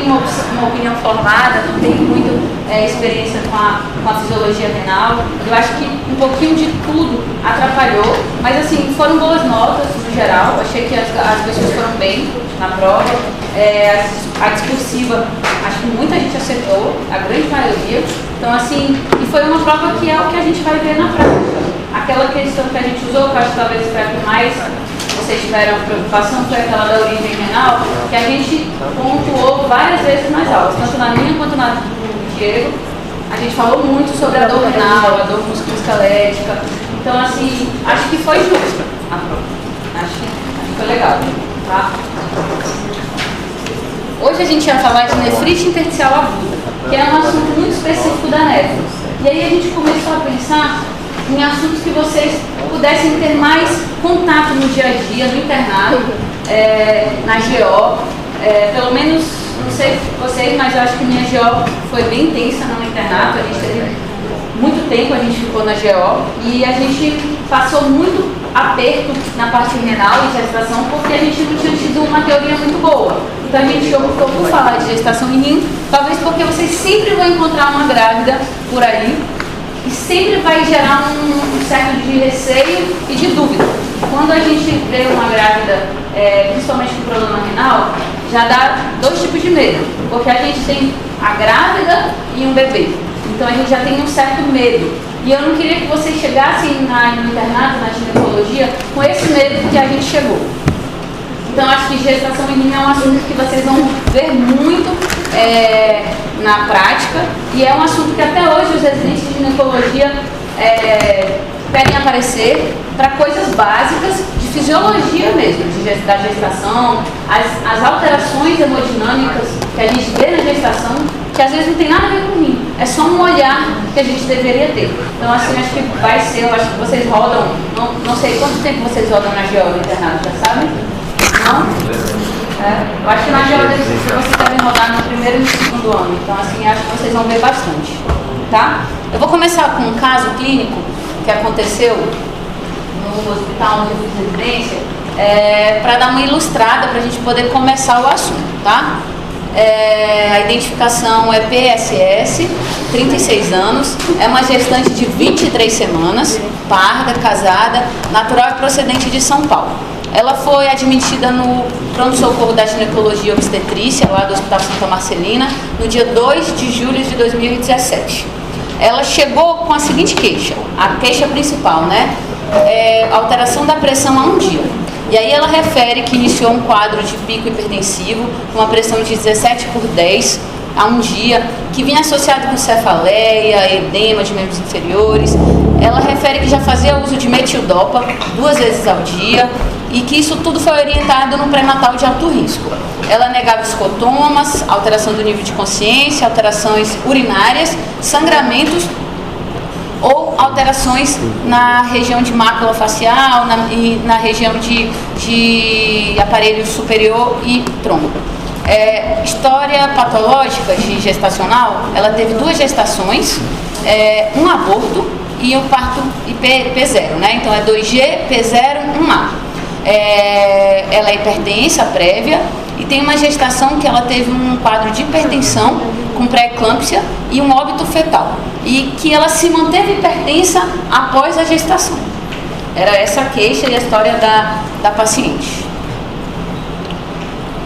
uma opinião formada, não tem muita experiência com a fisiologia renal. Eu acho que um pouquinho de tudo atrapalhou, mas assim, foram boas notas no geral. Achei que as pessoas foram bem na prova. A discursiva, acho que muita gente acertou, a grande maioria. Então assim, e foi uma prova que é o que a gente vai ver na prática. Aquela questão que a gente usou, que eu acho que talvez foi a que mais vocês tiveram preocupação, foi aquela da origem renal, que a gente pontuou várias vezes nas aulas, tanto na minha quanto na do Diego. A gente falou muito sobre a dor renal, a dor musculoesquelética. Então, assim, acho que foi justo a prova. Acho que foi legal, tá? Hoje a gente vai falar de nefrite intersticial aguda, que é um assunto muito específico da nefro. E aí a gente começou a pensar em assuntos que vocês pudessem ter mais contato no dia a dia, no internato, na GO, pelo menos, não sei vocês, mas eu acho que minha GO foi bem intensa no internato. A gente teve muito tempo, a gente ficou na GO e a gente passou muito aperto na parte renal e gestação porque a gente não tinha tido uma teoria muito boa. Então a gente optou por falar de gestação em rim, talvez porque vocês sempre vão encontrar uma grávida por aí e sempre vai gerar um certo de receio e de dúvida. Quando a gente vê uma grávida, principalmente com problema renal, já dá dois tipos de medo, porque a gente tem a grávida e um bebê. Então a gente já tem um certo medo. E eu não queria que vocês chegassem no internato, na ginecologia, com esse medo que a gente chegou. Então acho que gestação em rim é um assunto que vocês vão ver muito na prática, e é um assunto que até hoje os residentes de ginecologia pedem aparecer para coisas básicas de fisiologia mesmo, da gestação, as alterações hemodinâmicas que a gente vê na gestação, que às vezes não tem nada a ver com rim, é só um olhar que a gente deveria ter. Então assim, acho que vai ser, eu acho que vocês rodam, não sei quanto tempo vocês rodam na GO no internato, já sabem? Não? Eu acho que na geologia vocês devem rodar no primeiro e no segundo ano, então assim, acho que vocês vão ver bastante, tá? Eu vou começar com um caso clínico que aconteceu no hospital onde eu fiz residência, para dar uma ilustrada, para a gente poder começar o assunto, tá? A identificação é PSS, 36 anos, é uma gestante de 23 semanas, parda, casada, natural e procedente de São Paulo. Ela foi admitida no pronto-socorro da ginecologia obstetrícia, lá do Hospital Santa Marcelina, no dia 2 de julho de 2017. Ela chegou com a seguinte queixa, a queixa principal, né? Alteração da pressão há um dia. E aí ela refere que iniciou um quadro de pico hipertensivo, com uma pressão de 17/10 há um dia, que vinha associado com cefaleia, edema de membros inferiores. Ela refere que já fazia uso de metildopa 2 vezes ao dia e que isso tudo foi orientado no pré-natal de alto risco. Ela negava escotomas, alteração do nível de consciência, alterações urinárias, sangramentos ou alterações na região de mácula facial e na região de aparelho superior e tronco. História patológica de gestacional, ela teve 2 gestações, um aborto e o parto P0, né? Então é 2G, P0, 1A. Ela é hipertensa prévia e tem uma gestação que ela teve um quadro de hipertensão com pré-eclâmpsia e um óbito fetal, e que ela se manteve hipertensa após a gestação. Era essa a queixa e a história da paciente.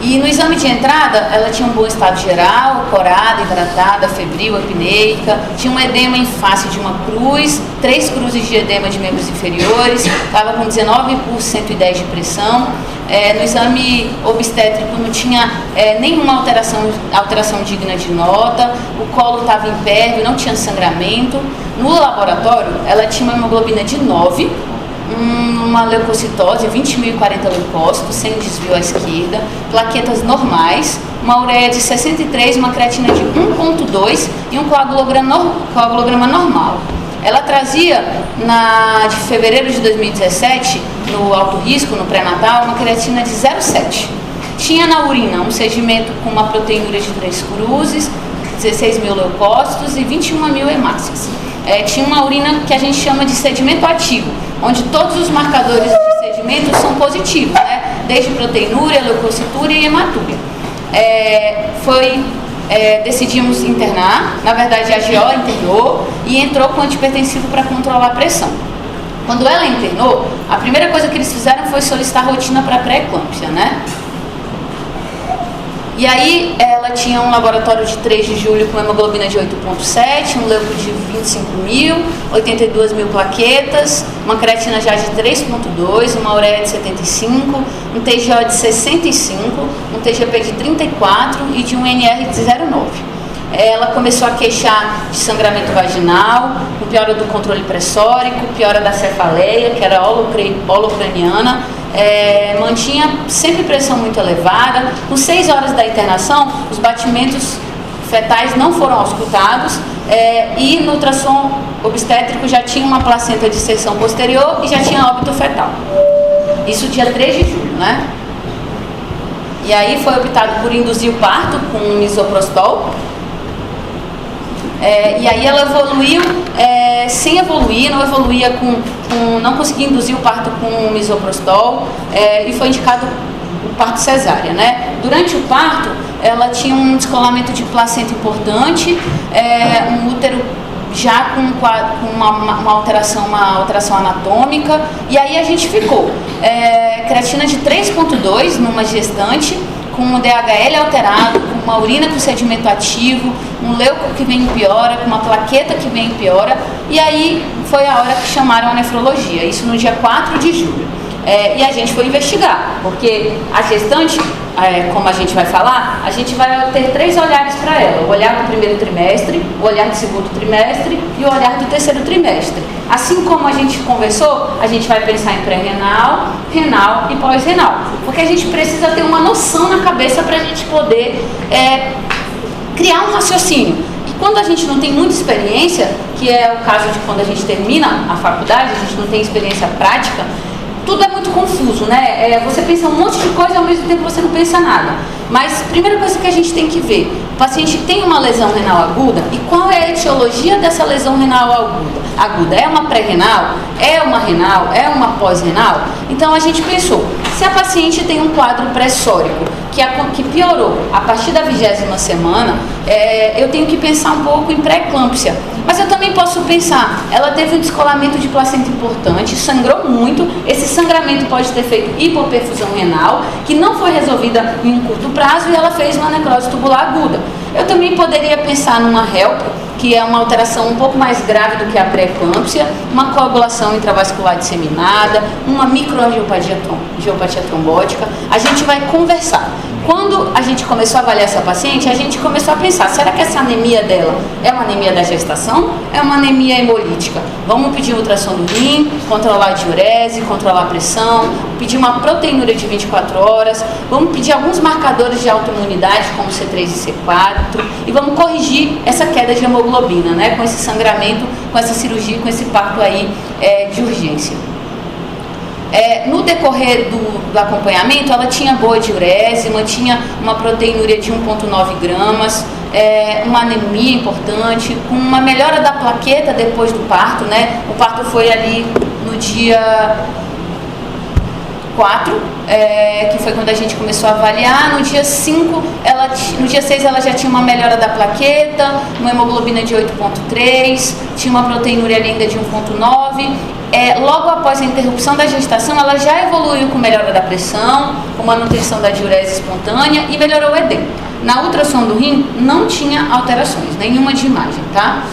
E no exame de entrada, ela tinha um bom estado geral, corada, hidratada, febril, apneica, tinha um edema em face de uma cruz, 3 cruzes de edema de membros inferiores, estava com 19/110 de pressão. No exame obstétrico não tinha nenhuma alteração digna de nota, o colo estava impérvio, não tinha sangramento. No laboratório, ela tinha uma hemoglobina de 9, uma leucocitose, 20.040 leucócitos, sem desvio à esquerda, plaquetas normais, uma ureia de 63, uma creatina de 1,2 e um coagulograma normal. Ela trazia, de fevereiro de 2017, no alto risco, no pré-natal, uma creatina de 0,7. Tinha na urina um sedimento com uma proteinúria de 3 cruzes, 16.000 leucócitos e 21.000 hemácias. Tinha uma urina que a gente chama de sedimento ativo, onde todos os marcadores de sedimento são positivos, né? Desde proteinúria, leucocitura e hematúria. decidimos internar. Na verdade, a GO internou e entrou com antipertensivo para controlar a pressão. Quando ela internou, a primeira coisa que eles fizeram foi solicitar rotina para pré-eclâmpsia, né? E aí ela tinha um laboratório de 3 de julho com hemoglobina de 8,7, um leuco de 25.000, 82.000 plaquetas, uma creatina já de 3,2, uma ureia de 75, um TGO de 65, um TGP de 34 e de um NR de 0,9. Ela começou a queixar de sangramento vaginal, com piora do controle pressórico, piora da cefaleia, que era holocraniana, mantinha sempre pressão muito elevada. Com 6 horas da internação, os batimentos fetais não foram auscultados e no ultrassom obstétrico já tinha uma placenta de seção posterior e já tinha óbito fetal. Isso dia 3 de julho, né? E aí foi optado por induzir o parto com misoprostol. E aí ela evoluiu sem evoluir, não conseguia induzir o parto com misoprostol e foi indicado o parto cesárea, né? Durante o parto, ela tinha um descolamento de placenta importante, um útero já com uma alteração anatômica, e aí a gente ficou creatina de 3,2 numa gestante, com um DHL alterado, com uma urina com sedimento ativo, um leuco que vem em piora, com uma plaqueta que vem em piora, e aí foi a hora que chamaram a nefrologia, isso no dia 4 de julho. E a gente foi investigar, porque a gestante, como a gente vai falar, a gente vai ter 3 olhares para ela: o olhar do primeiro trimestre, o olhar do segundo trimestre e o olhar do terceiro trimestre. Assim como a gente conversou, a gente vai pensar em pré-renal, renal e pós-renal, porque a gente precisa ter uma noção na cabeça para a gente poder criar um raciocínio. E quando a gente não tem muita experiência, que é o caso de quando a gente termina a faculdade, a gente não tem experiência prática, tudo é muito confuso, né? Você pensa um monte de coisa e ao mesmo tempo você não pensa nada. Mas a primeira coisa que a gente tem que ver: o paciente tem uma lesão renal aguda, e qual é a etiologia dessa lesão renal aguda? É uma pré-renal? É uma renal? É uma pós-renal? Então a gente pensou, se a paciente tem um quadro pressórico que piorou a partir da 20ª semana, eu tenho que pensar um pouco em pré-eclâmpsia. Mas eu também posso pensar, ela teve um descolamento de placenta importante, sangrou muito, esse sangramento pode ter feito hipoperfusão renal, que não foi resolvida em um curto prazo, e ela fez uma necrose tubular aguda. Eu também poderia pensar numa HELP, que é uma alteração um pouco mais grave do que a pré-eclâmpsia, uma coagulação intravascular disseminada, uma microangiopatia trombótica. A gente vai conversar. Quando a gente começou a avaliar essa paciente, a gente começou a pensar: será que essa anemia dela é uma anemia da gestação? É uma anemia hemolítica? Vamos pedir ultrassom do rim, controlar a diurese, controlar a pressão, pedir uma proteinúria de 24 horas, vamos pedir alguns marcadores de autoimunidade, como C3 e C4, e vamos corrigir essa queda de hemoglobina, né, com esse sangramento, com essa cirurgia, com esse parto aí de urgência. No decorrer do acompanhamento, ela tinha boa diurese, mantinha uma proteinúria de 1,9 gramas, uma anemia importante, com uma melhora da plaqueta depois do parto, né? O parto foi ali no dia 4, que foi quando a gente começou a avaliar. No dia 5, no dia 6 ela já tinha uma melhora da plaqueta, uma hemoglobina de 8,3, tinha uma proteinúria ainda de 1,9. Logo após a interrupção da gestação, ela já evoluiu com melhora da pressão, com manutenção da diurese espontânea e melhorou o edema. Na ultrassom do rim não tinha alterações, nenhuma de imagem, tá?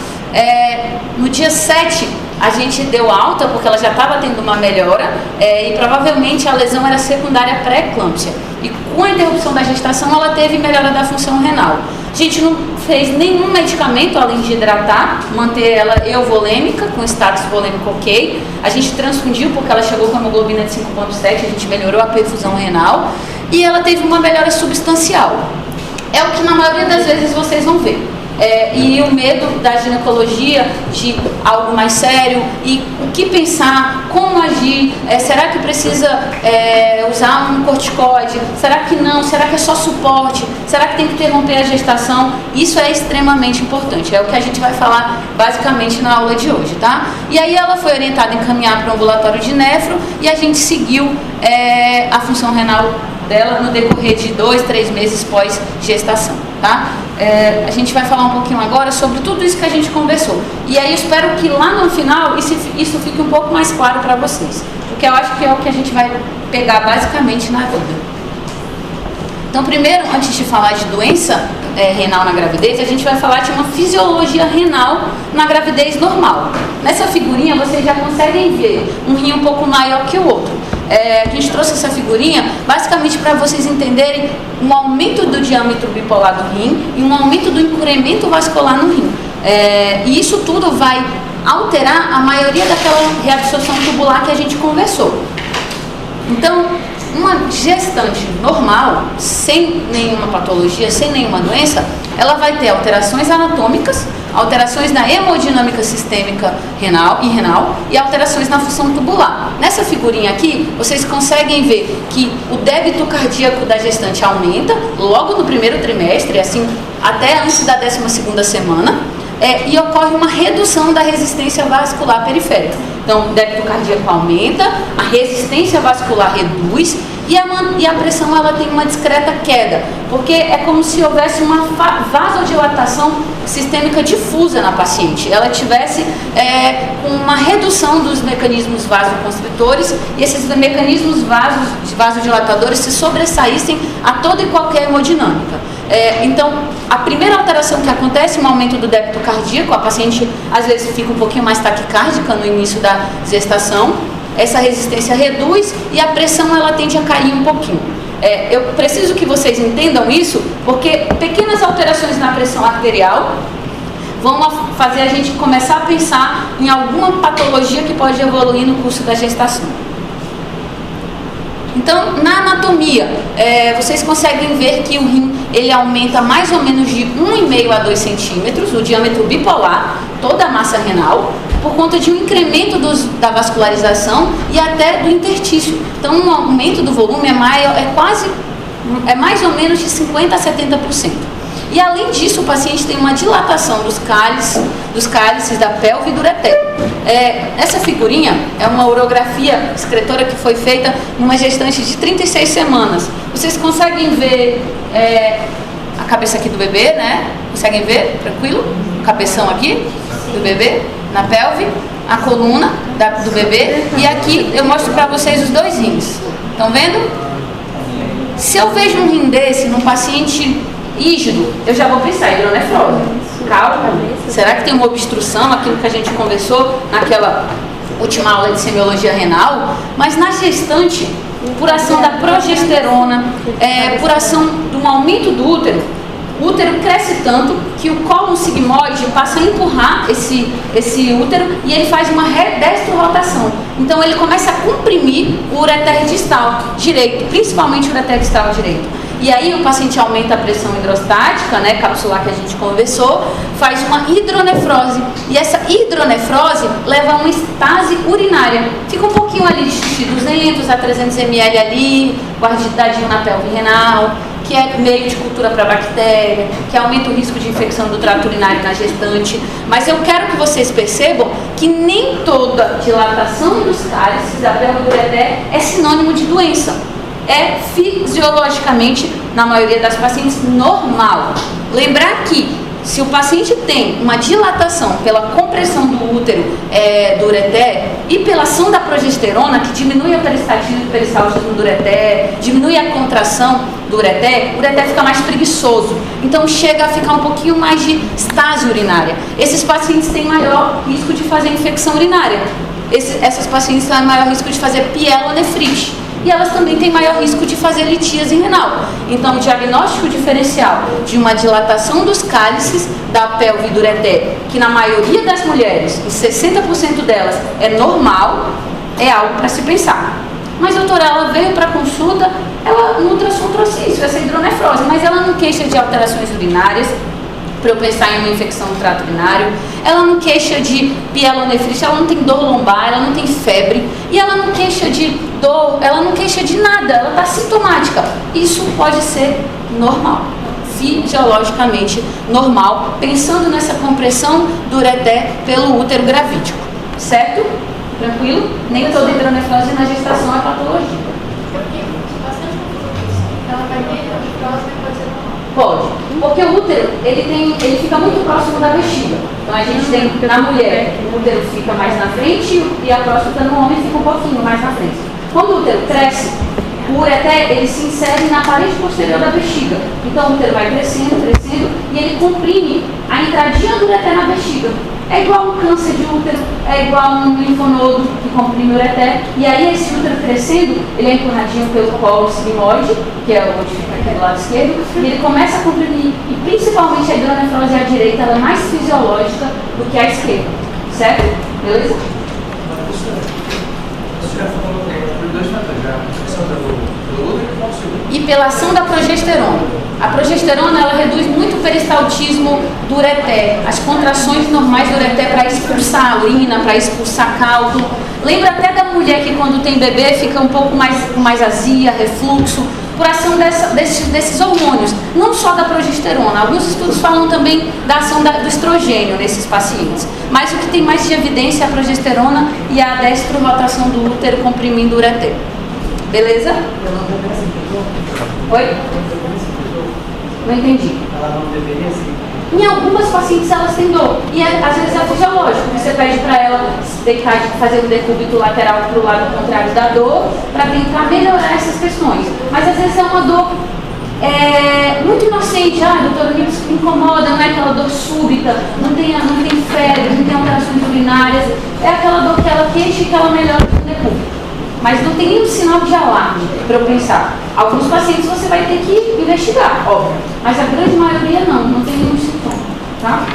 No dia 7, a gente deu alta porque ela já estava tendo uma melhora e provavelmente a lesão era secundária pré-eclâmpsia. E com a interrupção da gestação, ela teve melhora da função renal. A gente não fez nenhum medicamento além de hidratar, manter ela euvolêmica, com status volêmico ok. A gente transfundiu porque ela chegou com a hemoglobina de 5,7, a gente melhorou a perfusão renal e ela teve uma melhora substancial. É o que na maioria das vezes vocês vão ver. E o medo da ginecologia de algo mais sério, e o que pensar, como agir, será que precisa usar um corticoide, será que não, será que é só suporte, será que tem que interromper a gestação? Isso é extremamente importante, é o que a gente vai falar basicamente na aula de hoje, tá? E aí ela foi orientada a encaminhar para o ambulatório de nefro e a gente seguiu a função renal dela no decorrer de 2, 3 meses pós-gestação, tá? A gente vai falar um pouquinho agora sobre tudo isso que a gente conversou. E aí eu espero que lá no final isso fique um pouco mais claro para vocês, porque eu acho que é o que a gente vai pegar basicamente na vida. Então, primeiro, antes de falar de doença renal na gravidez, a gente vai falar de uma fisiologia renal na gravidez normal. Nessa figurinha, vocês já conseguem ver um rim um pouco maior que o outro. A gente trouxe essa figurinha basicamente para vocês entenderem um aumento do diâmetro bipolar do rim e um aumento do incremento vascular no rim. E isso tudo vai alterar a maioria daquela reabsorção tubular que a gente conversou. Então, uma gestante normal, sem nenhuma patologia, sem nenhuma doença, ela vai ter alterações anatômicas, alterações na hemodinâmica sistêmica renal e alterações na função tubular. Nessa figurinha aqui, vocês conseguem ver que o débito cardíaco da gestante aumenta logo no primeiro trimestre, assim, até antes da 12ª semana, e ocorre uma redução da resistência vascular periférica. Então, o débito cardíaco aumenta, a resistência vascular reduz e a pressão ela tem uma discreta queda, porque é como se houvesse uma vasodilatação sistêmica difusa na paciente. Ela tivesse uma redução dos mecanismos vasoconstritores e esses mecanismos vasodilatadores se sobressaíssem a toda e qualquer hemodinâmica. Então, a primeira alteração que acontece é um aumento do débito cardíaco. A paciente às vezes fica um pouquinho mais taquicárdica no início da gestação. Essa resistência reduz e a pressão ela tende a cair um pouquinho. Eu preciso que vocês entendam isso, porque pequenas alterações na pressão arterial vão fazer a gente começar a pensar em alguma patologia que pode evoluir no curso da gestação. Então, na anatomia, vocês conseguem ver que o rim ele aumenta mais ou menos de 1,5 a 2 centímetros, o diâmetro bipolar, toda a massa renal, por conta de um incremento da vascularização e até do interstício. Então, um aumento do volume é mais ou menos de 50% a 70%. E além disso, o paciente tem uma dilatação dos cálices da pelve e do ureter. Essa figurinha é uma urografia excretora que foi feita numa gestante de 36 semanas. Vocês conseguem ver a cabeça aqui do bebê, né? Conseguem ver? Tranquilo? O cabeção aqui do bebê, na pelve, a coluna do bebê. E aqui eu mostro para vocês os dois rins. Estão vendo? Se eu vejo um rim desse num paciente rígido, eu já vou pensar em hidronefrose. Calma, será que tem uma obstrução, aquilo que a gente conversou naquela última aula de semiologia renal? Mas na gestante, por ação da progesterona, por ação de um aumento do útero, o útero cresce tanto que o cólon sigmoide passa a empurrar esse útero e ele faz uma destrotação. Então ele começa a comprimir o ureter distal direito, principalmente o ureter distal direito. E aí o paciente aumenta a pressão hidrostática, né, capsular que a gente conversou, faz uma hidronefrose. E essa hidronefrose leva a uma estase urinária. Fica um pouquinho ali de xixi 200 a 300 ml ali, guardadinho na pelve renal, que é meio de cultura para bactéria, que aumenta o risco de infecção do trato urinário na gestante. Mas eu quero que vocês percebam que nem toda dilatação dos cálices da pelve do ureter é sinônimo de doença. É fisiologicamente, na maioria das pacientes, normal. Lembrar que se o paciente tem uma dilatação pela compressão do útero, do ureter, e pela ação da progesterona, que diminui a peristaltismo do ureter, diminui a contração do ureter, o ureter fica mais preguiçoso. Então chega a ficar um pouquinho mais de estase urinária. Esses pacientes têm maior risco de fazer infecção urinária. Essas pacientes têm maior risco de fazer pielonefrite. E elas também têm maior risco de fazer litíase renal. Então, o diagnóstico diferencial de uma dilatação dos cálices da pelve e do ureter, que na maioria das mulheres, em 60% delas, é normal, é algo para se pensar. Mas, doutora, ela veio para consulta, ela no ultrassom trouxe isso, essa hidronefrose, mas ela não queixa de alterações urinárias, para eu pensar em uma infecção do trato urinário, ela não queixa de pielonefrite, ela não tem dor lombar, ela não tem febre, e ela não queixa de dor, ela não queixa de nada, ela está sintomática. Isso pode ser normal, fisiologicamente normal, pensando nessa compressão do ureter pelo útero gravídico, certo? Tranquilo? Nem toda hidronefrose na gestação é patologia. Ela vai vir próxima e pode ser normal. Pode, porque o útero, ele fica muito próximo da bexiga. Então a gente tem, na mulher, o útero fica mais na frente e a próstata no homem fica um pouquinho mais na frente. Quando o útero cresce, o ureter, ele se insere na parede posterior da bexiga. Então o útero vai crescendo, crescendo e ele comprime a entradinha do ureter na bexiga. É igual um câncer de útero, é igual um linfonodo que comprime o ureter. E aí esse útero crescendo, ele é empurradinho pelo colo sigmoide, que é onde fica aqui do lado esquerdo, e ele começa a comprimir. E principalmente a hidronefrose à direita, ela é mais fisiológica do que a esquerda. Certo? Beleza? Você já falou por dois fatores, a questão do útero e qual o segundo? E pela ação da progesterona. A progesterona, ela reduz muito o peristaltismo do ureter, as contrações normais do ureter para expulsar a urina, para expulsar caldo. Lembra até da mulher que quando tem bebê fica um pouco mais azia, refluxo, por ação desses hormônios, não só da progesterona. Alguns estudos falam também da ação do estrogênio nesses pacientes. Mas o que tem mais de evidência é a progesterona e a destrotação do útero comprimindo o ureter. Beleza? Oi? Não entendi. Ela não deveria ser. Em algumas pacientes elas têm dor. E às vezes é fisiológico. Você pede para ela deitar, fazer um decúbito lateral para o lado contrário da dor, para tentar melhorar essas questões. Mas às vezes é uma dor muito inocente. Doutora, me incomoda, não é aquela dor súbita, não tem febre, não tem alterações urinárias. É aquela dor que ela queixa e que ela melhora com o decúbito. Mas não tem nenhum sinal de alarme para eu pensar. Alguns pacientes você vai ter que investigar, óbvio. Mas a grande maioria não tem nenhum sintoma, tá?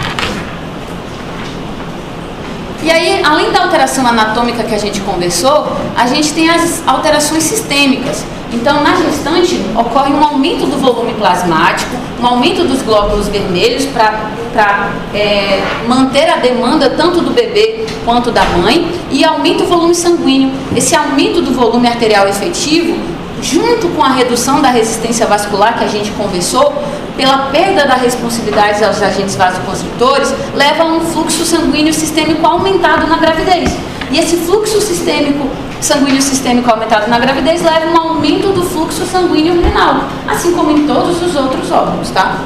E aí, além da alteração anatômica que a gente conversou, a gente tem as alterações sistêmicas. Então, na gestante, ocorre um aumento do volume plasmático, um aumento dos glóbulos vermelhos para manter a demanda tanto do bebê quanto da mãe, e aumenta o volume sanguíneo. Esse aumento do volume arterial efetivo, junto com a redução da resistência vascular que a gente conversou, pela perda da responsividade aos agentes vasoconstritores, leva a um fluxo sanguíneo sistêmico aumentado na gravidez. E esse fluxo sanguíneo sistêmico aumentado na gravidez leva a um aumento do fluxo sanguíneo renal, assim como em todos os outros órgãos, tá?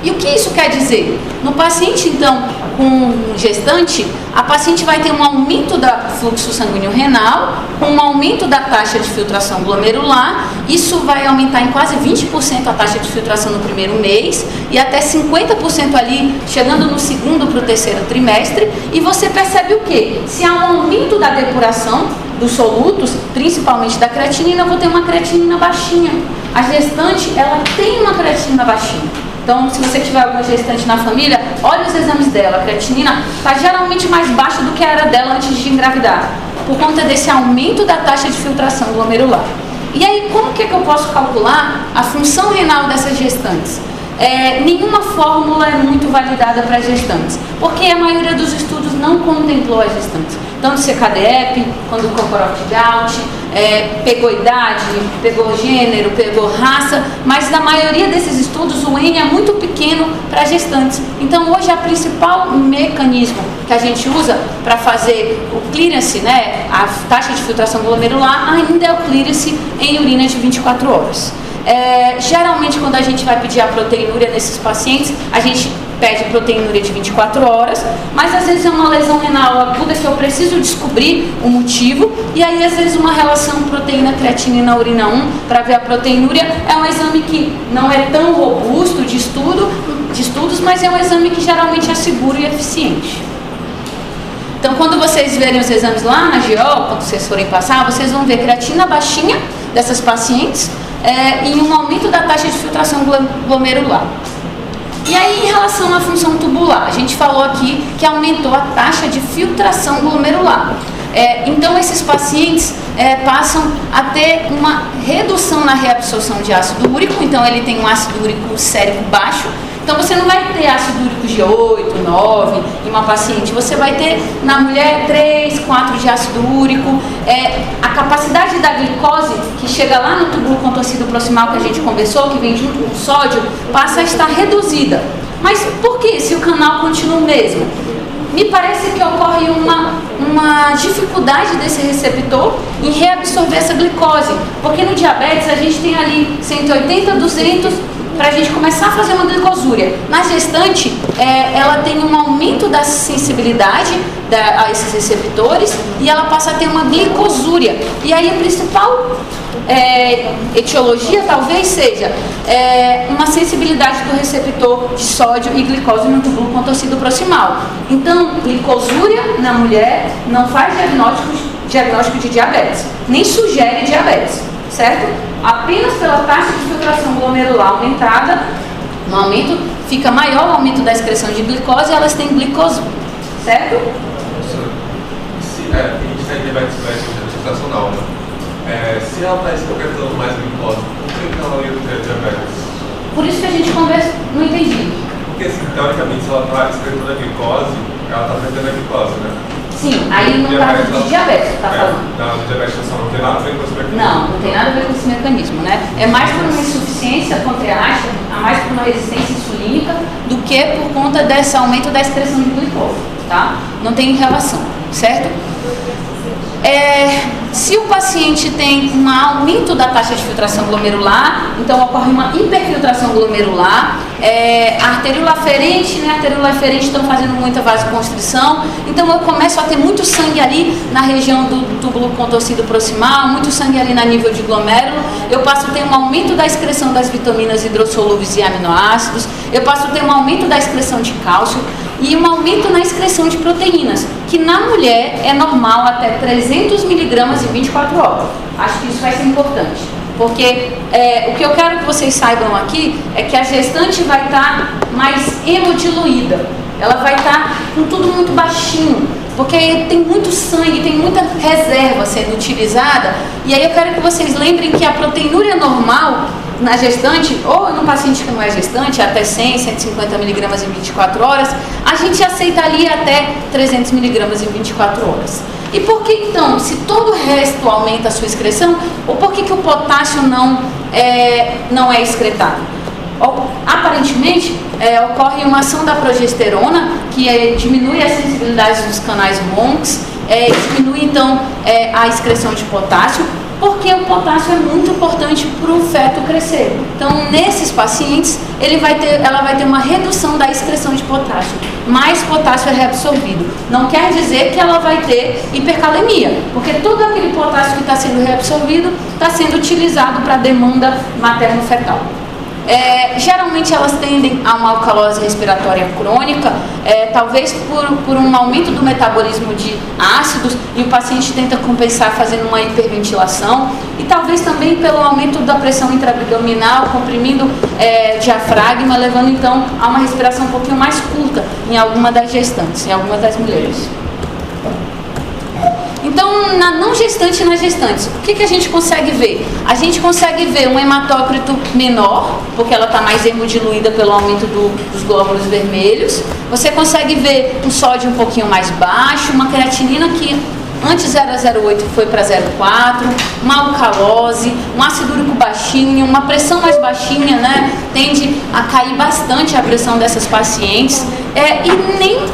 E o que isso quer dizer? No paciente, então, com gestante, a paciente vai ter um aumento do fluxo sanguíneo renal, com um aumento da taxa de filtração glomerular. Isso vai aumentar em quase 20% a taxa de filtração no primeiro mês e até 50% ali, chegando no segundo para o terceiro trimestre. E você percebe o quê? Se há um aumento da depuração dos solutos, principalmente da creatinina, eu vou ter uma creatinina baixinha. A gestante, ela tem uma creatinina baixinha. Então, se você tiver alguma gestante na família, olhe os exames dela. A creatinina está geralmente mais baixa do que era dela antes de engravidar, por conta desse aumento da taxa de filtração glomerular. E aí, como que eu posso calcular a função renal dessas gestantes? Nenhuma fórmula é muito validada para gestantes, porque a maioria dos estudos não contemplou as gestantes. Tanto CKD-EPI, quando o Cockcroft-Gault, pegou idade, pegou gênero, pegou raça, mas na maioria desses estudos o N é muito pequeno para gestantes. Então hoje o principal mecanismo que a gente usa para fazer o clearance, né, a taxa de filtração glomerular, ainda é o clearance em urina de 24 horas. Geralmente quando a gente vai pedir a proteinúria nesses pacientes, a gente pede proteinúria de 24 horas, mas às vezes é uma lesão renal aguda que eu preciso descobrir o motivo, e aí às vezes uma relação proteína-creatinina na urina 1 para ver a proteinúria é um exame que não é tão robusto de estudos, mas é um exame que geralmente é seguro e eficiente. Então quando vocês verem os exames lá na GO, quando vocês forem passar, vocês vão ver creatina baixinha dessas pacientes e um aumento da taxa de filtração glomerular. E aí, em relação à função tubular, a gente falou aqui que aumentou a taxa de filtração glomerular. Então, esses pacientes passam a ter uma redução na reabsorção de ácido úrico, então ele tem um ácido úrico sérico baixo. Então, você não vai ter ácido úrico de 8, 9 em uma paciente, você vai ter na mulher 3, 4 de ácido úrico. A capacidade da glicose, que chega lá no túbulo contorcido proximal que a gente conversou, que vem junto com o sódio, passa a estar reduzida. Mas por que se o canal continua o mesmo? me parece que ocorre uma dificuldade desse receptor em reabsorver essa glicose, porque no diabetes a gente tem ali 180, 200 para a gente começar a fazer uma glicosúria. Na gestante, ela tem um aumento da sensibilidade a esses receptores e ela passa a ter uma glicosúria. E aí a principal etiologia talvez seja uma sensibilidade do receptor de sódio e glicose no túbulo contorcido proximal. Então, glicosúria na mulher não faz diagnóstico de diabetes, nem sugere diabetes, certo? Apenas pela taxa de filtração glomerular aumentada, no aumento, fica maior o aumento da excreção de glicose e elas têm glicosúria, certo? A gente tem diabetes gestacional, né? Se ela está excretando mais glicose, por que ela ia ter diabetes? Por isso que a gente conversa, não entendi. Porque, assim, teoricamente, se ela está excretando a glicose, ela está perdendo a glicose, né? Sim, aí no caso de diabetes, tá falando. Não, diabetes não tem nada a ver com esse mecanismo. Não tem nada a ver com esse mecanismo, né? É mais por uma insuficiência pancreática, mais por uma resistência insulínica, do que por conta desse aumento da excreção de glicose, tá? Não tem relação, certo? Se o paciente tem um aumento da taxa de filtração glomerular, então ocorre uma hiperfiltração glomerular, a arteríola aferente e a arteríola eferente estão fazendo muita vasoconstrição, então eu começo a ter muito sangue ali na região do túbulo contorcido proximal, muito sangue ali na nível de glomérulo, eu passo a ter um aumento da excreção das vitaminas hidrossolúveis e aminoácidos, eu passo a ter um aumento da excreção de cálcio e um aumento na excreção de proteínas, que na mulher é normal até 300 miligramas em 24 horas. Acho que isso vai ser importante, porque o que eu quero que vocês saibam aqui é que a gestante vai estar mais hemodiluída, ela vai estar com tudo muito baixinho, porque tem muito sangue, tem muita reserva sendo utilizada, e aí eu quero que vocês lembrem que a proteinúria normal na gestante, ou no paciente que não é gestante, até 100, 150 miligramas em 24 horas, a gente aceita ali até 300 miligramas em 24 horas. E por que então, se todo o resto aumenta a sua excreção, ou por que o potássio não é excretado? Aparentemente, ocorre uma ação da progesterona, que diminui a sensibilidade dos canais RONCs, diminui então a excreção de potássio, porque o potássio é muito importante para o feto crescer. Então, nesses pacientes, ela vai ter uma redução da excreção de potássio. Mais potássio é reabsorvido. Não quer dizer que ela vai ter hipercalemia, porque todo aquele potássio que está sendo reabsorvido está sendo utilizado para a demanda materno-fetal. Geralmente elas tendem a uma alcalose respiratória crônica, talvez por um aumento do metabolismo de ácidos, e o paciente tenta compensar fazendo uma hiperventilação, e talvez também pelo aumento da pressão intraabdominal, comprimindo diafragma, levando então a uma respiração um pouquinho mais curta em alguma das gestantes, em alguma das mulheres. Então, na não gestante e nas gestantes, o que a gente consegue ver? A gente consegue ver um hematócrito menor, porque ela está mais hemodiluída pelo aumento dos glóbulos vermelhos. Você consegue ver um sódio um pouquinho mais baixo, uma creatinina que antes era 0,8 foi para 0,4, uma alcalose, um ácido úrico baixinho, uma pressão mais baixinha, né? Tende a cair bastante a pressão dessas pacientes, e nem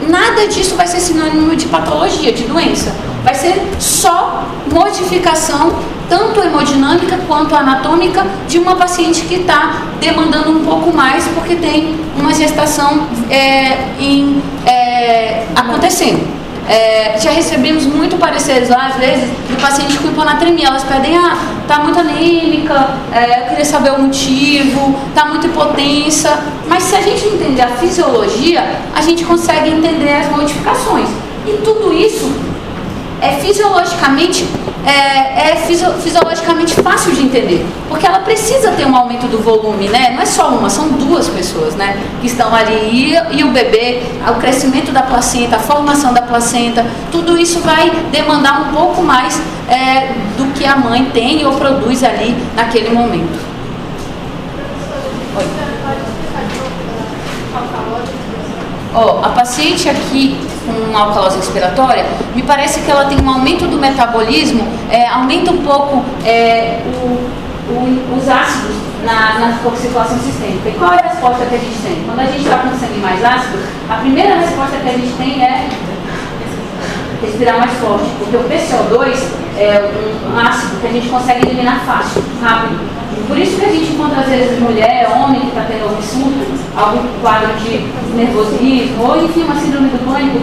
nada disso vai ser sinônimo de patologia, de doença. Vai ser só modificação, tanto hemodinâmica quanto anatômica, de uma paciente que está demandando um pouco mais porque tem uma gestação acontecendo. Já recebemos muito pareceres lá, às vezes, do paciente com hiponatremia. Elas pedem, está muito anêmica, eu queria saber o motivo, está muito hipotensa. Mas se a gente entender a fisiologia, a gente consegue entender as modificações. E tudo isso fisiologicamente fácil de entender, porque ela precisa ter um aumento do volume, né? Não é só uma, são duas pessoas, né, que estão ali, e o bebê, o crescimento da placenta, a formação da placenta, tudo isso vai demandar um pouco mais do que a mãe tem ou produz ali naquele momento. Oi. A paciente aqui com alcalose respiratória, me parece que ela tem um aumento do metabolismo, aumenta um pouco os ácidos na circulação sistêmica. E qual é a resposta que a gente tem? Quando a gente está com sangue mais ácido, a primeira resposta que a gente tem é respirar mais forte, porque o PCO2 é um ácido que a gente consegue eliminar fácil, rápido. Por isso que a gente encontra às vezes mulher, homem que está tendo algum surto, algum quadro de nervosismo, ou enfim, uma síndrome do pânico,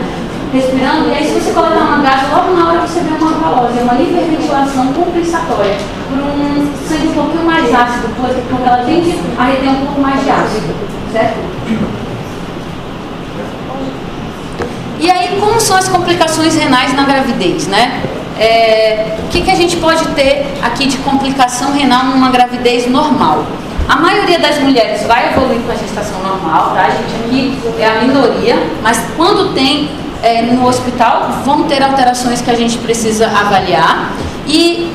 respirando, e aí se você colocar uma gás, logo na hora você vê uma alcalose, é uma hiperventilação compensatória, por um sangue um pouquinho mais ácido, porque ela tende a reter um pouco mais de ácido, certo? E aí, como são as complicações renais na gravidez, né? O que a gente pode ter aqui de complicação renal numa gravidez normal? A maioria das mulheres vai evoluir com a gestação normal, tá? A gente aqui é a minoria, mas quando tem no hospital, vão ter alterações que a gente precisa avaliar. E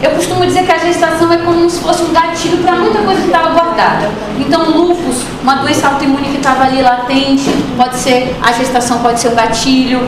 eu costumo dizer que a gestação é como se fosse um gatilho para muita coisa que estava guardada. Então, lúpus, uma doença autoimune que estava ali latente, pode ser, a gestação pode ser um gatilho.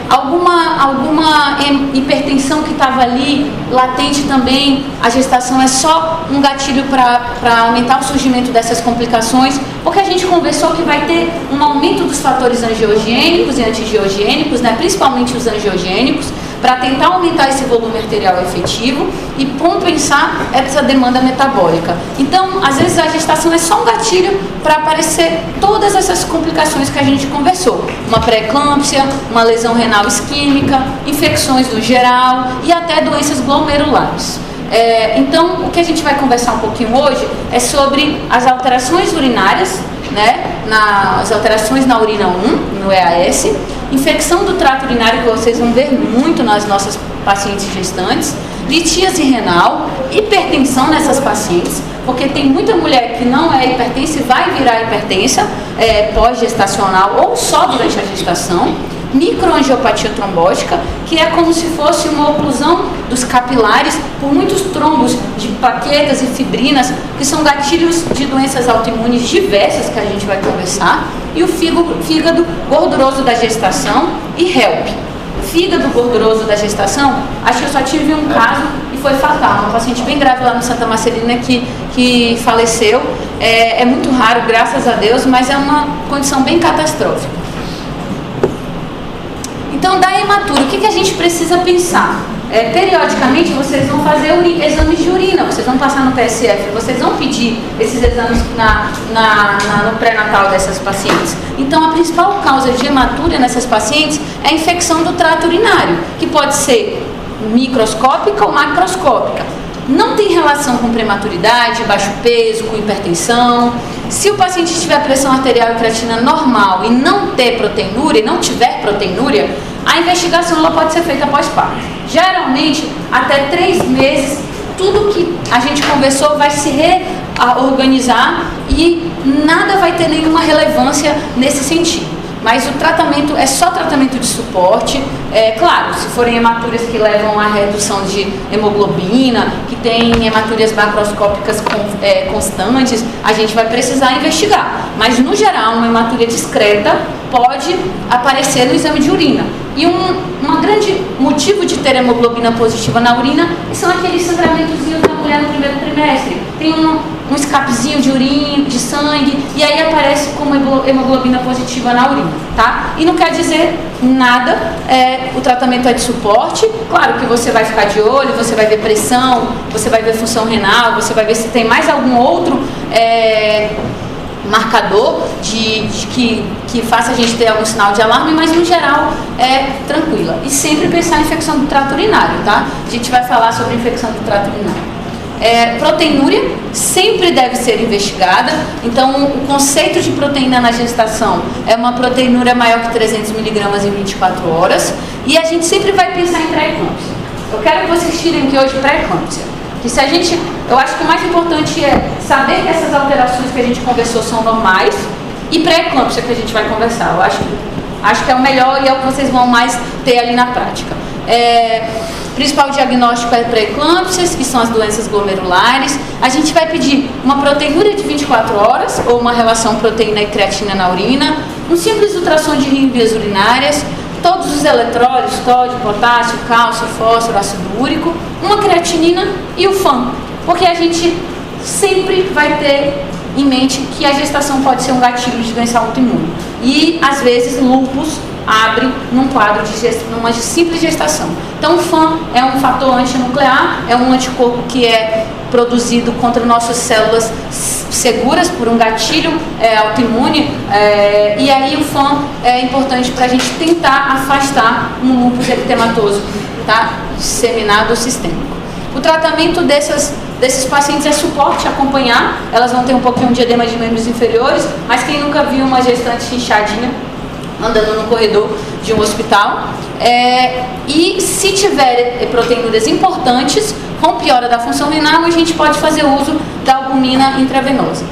Alguma hipertensão que estava ali latente também, a gestação é só um gatilho para aumentar o surgimento dessas complicações, porque a gente conversou que vai ter um aumento dos fatores angiogênicos e antigiogênicos, né, principalmente os angiogênicos, para tentar aumentar esse volume arterial efetivo e compensar essa demanda metabólica. Então, às vezes a gestação é só um gatilho para aparecer todas essas complicações que a gente conversou. Uma pré-eclâmpsia, uma lesão renal isquêmica, infecções no geral e até doenças glomerulares. Então, o que a gente vai conversar um pouquinho hoje é sobre as alterações urinárias, né, as alterações na urina 1, no EAS, infecção do trato urinário, que vocês vão ver muito nas nossas pacientes gestantes, litíase renal, hipertensão nessas pacientes, porque tem muita mulher que não é hipertensa e vai virar hipertensa pós-gestacional ou só durante a gestação, microangiopatia trombótica, que é como se fosse uma oclusão dos capilares por muitos trombos de plaquetas e fibrinas, que são gatilhos de doenças autoimunes diversas que a gente vai conversar, e o fígado gorduroso da gestação e HELP. Fígado gorduroso da gestação, acho que eu só tive um caso e foi fatal, uma paciente bem grave lá no Santa Marcelina que faleceu. É muito raro, graças a Deus, mas é uma condição bem catastrófica. Então, da hematura, o que a gente precisa pensar? Periodicamente, vocês vão fazer exames de urina, vocês vão passar no PSF, vocês vão pedir esses exames no pré-natal dessas pacientes. Então, a principal causa de hematura nessas pacientes é a infecção do trato urinário, que pode ser microscópica ou macroscópica. Não tem relação com prematuridade, baixo peso, com hipertensão. Se o paciente tiver pressão arterial e creatina normal e não ter proteinúria, não tiver proteinúria, a investigação ela pode ser feita após parto. Geralmente, até 3 meses, tudo que a gente conversou vai se reorganizar e nada vai ter nenhuma relevância nesse sentido. Mas o tratamento é só tratamento de suporte. Claro, se forem hematuras que levam à redução de hemoglobina, que tem hematuras macroscópicas constantes, a gente vai precisar investigar. Mas, no geral, uma hematuria discreta pode aparecer no exame de urina. E um grande motivo de ter hemoglobina positiva na urina são aqueles sangramentozinhos da mulher no primeiro trimestre. Tem um escapezinho de urina, de sangue, e aí aparece como hemoglobina positiva na urina, tá? E não quer dizer nada, o tratamento é de suporte. Claro que você vai ficar de olho, você vai ver pressão, você vai ver função renal, você vai ver se tem mais algum outro marcador que faça a gente ter algum sinal de alarme, mas no geral é tranquila. E sempre pensar em infecção do trato urinário, tá? A gente vai falar sobre infecção do trato urinário. Proteinúria sempre deve ser investigada. Então, o conceito de proteína na gestação é uma proteinúria maior que 300 mg em 24 horas. E a gente sempre vai pensar em pré-eclâmpsia. Eu quero que vocês tirem aqui hoje pré-eclâmpsia. Eu acho que o mais importante é saber que essas alterações que a gente conversou são normais, e pré-eclâmpsia que a gente vai conversar. Eu acho que é o melhor e é o que vocês vão mais ter ali na prática. Principal diagnóstico é pré-eclâmpsias, que são as doenças glomerulares. A gente vai pedir uma proteinúria de 24 horas, ou uma relação proteína e creatina na urina, um simples ultrassom de rim e vias urinárias, todos os eletrólitos, sódio, potássio, cálcio, fósforo, ácido úrico, uma creatinina e o FAM, porque a gente sempre vai ter em mente que a gestação pode ser um gatilho de doença autoimune. E, às vezes, lúpus abre num quadro numa simples gestação. Então, o FAM é um fator antinuclear, é um anticorpo que é produzido contra nossas células seguras por um gatilho autoimune, e aí o FAM é importante para a gente tentar afastar um lúpus eritematoso, tá? Disseminado ou sistêmico. O tratamento desses pacientes é suporte, acompanhar, elas vão ter um pouquinho de edema de membros inferiores, mas quem nunca viu uma gestante inchadinha andando no corredor de um hospital, e se tiver proteinúrias importantes, com piora da função renal, a gente pode fazer uso da albumina intravenosa.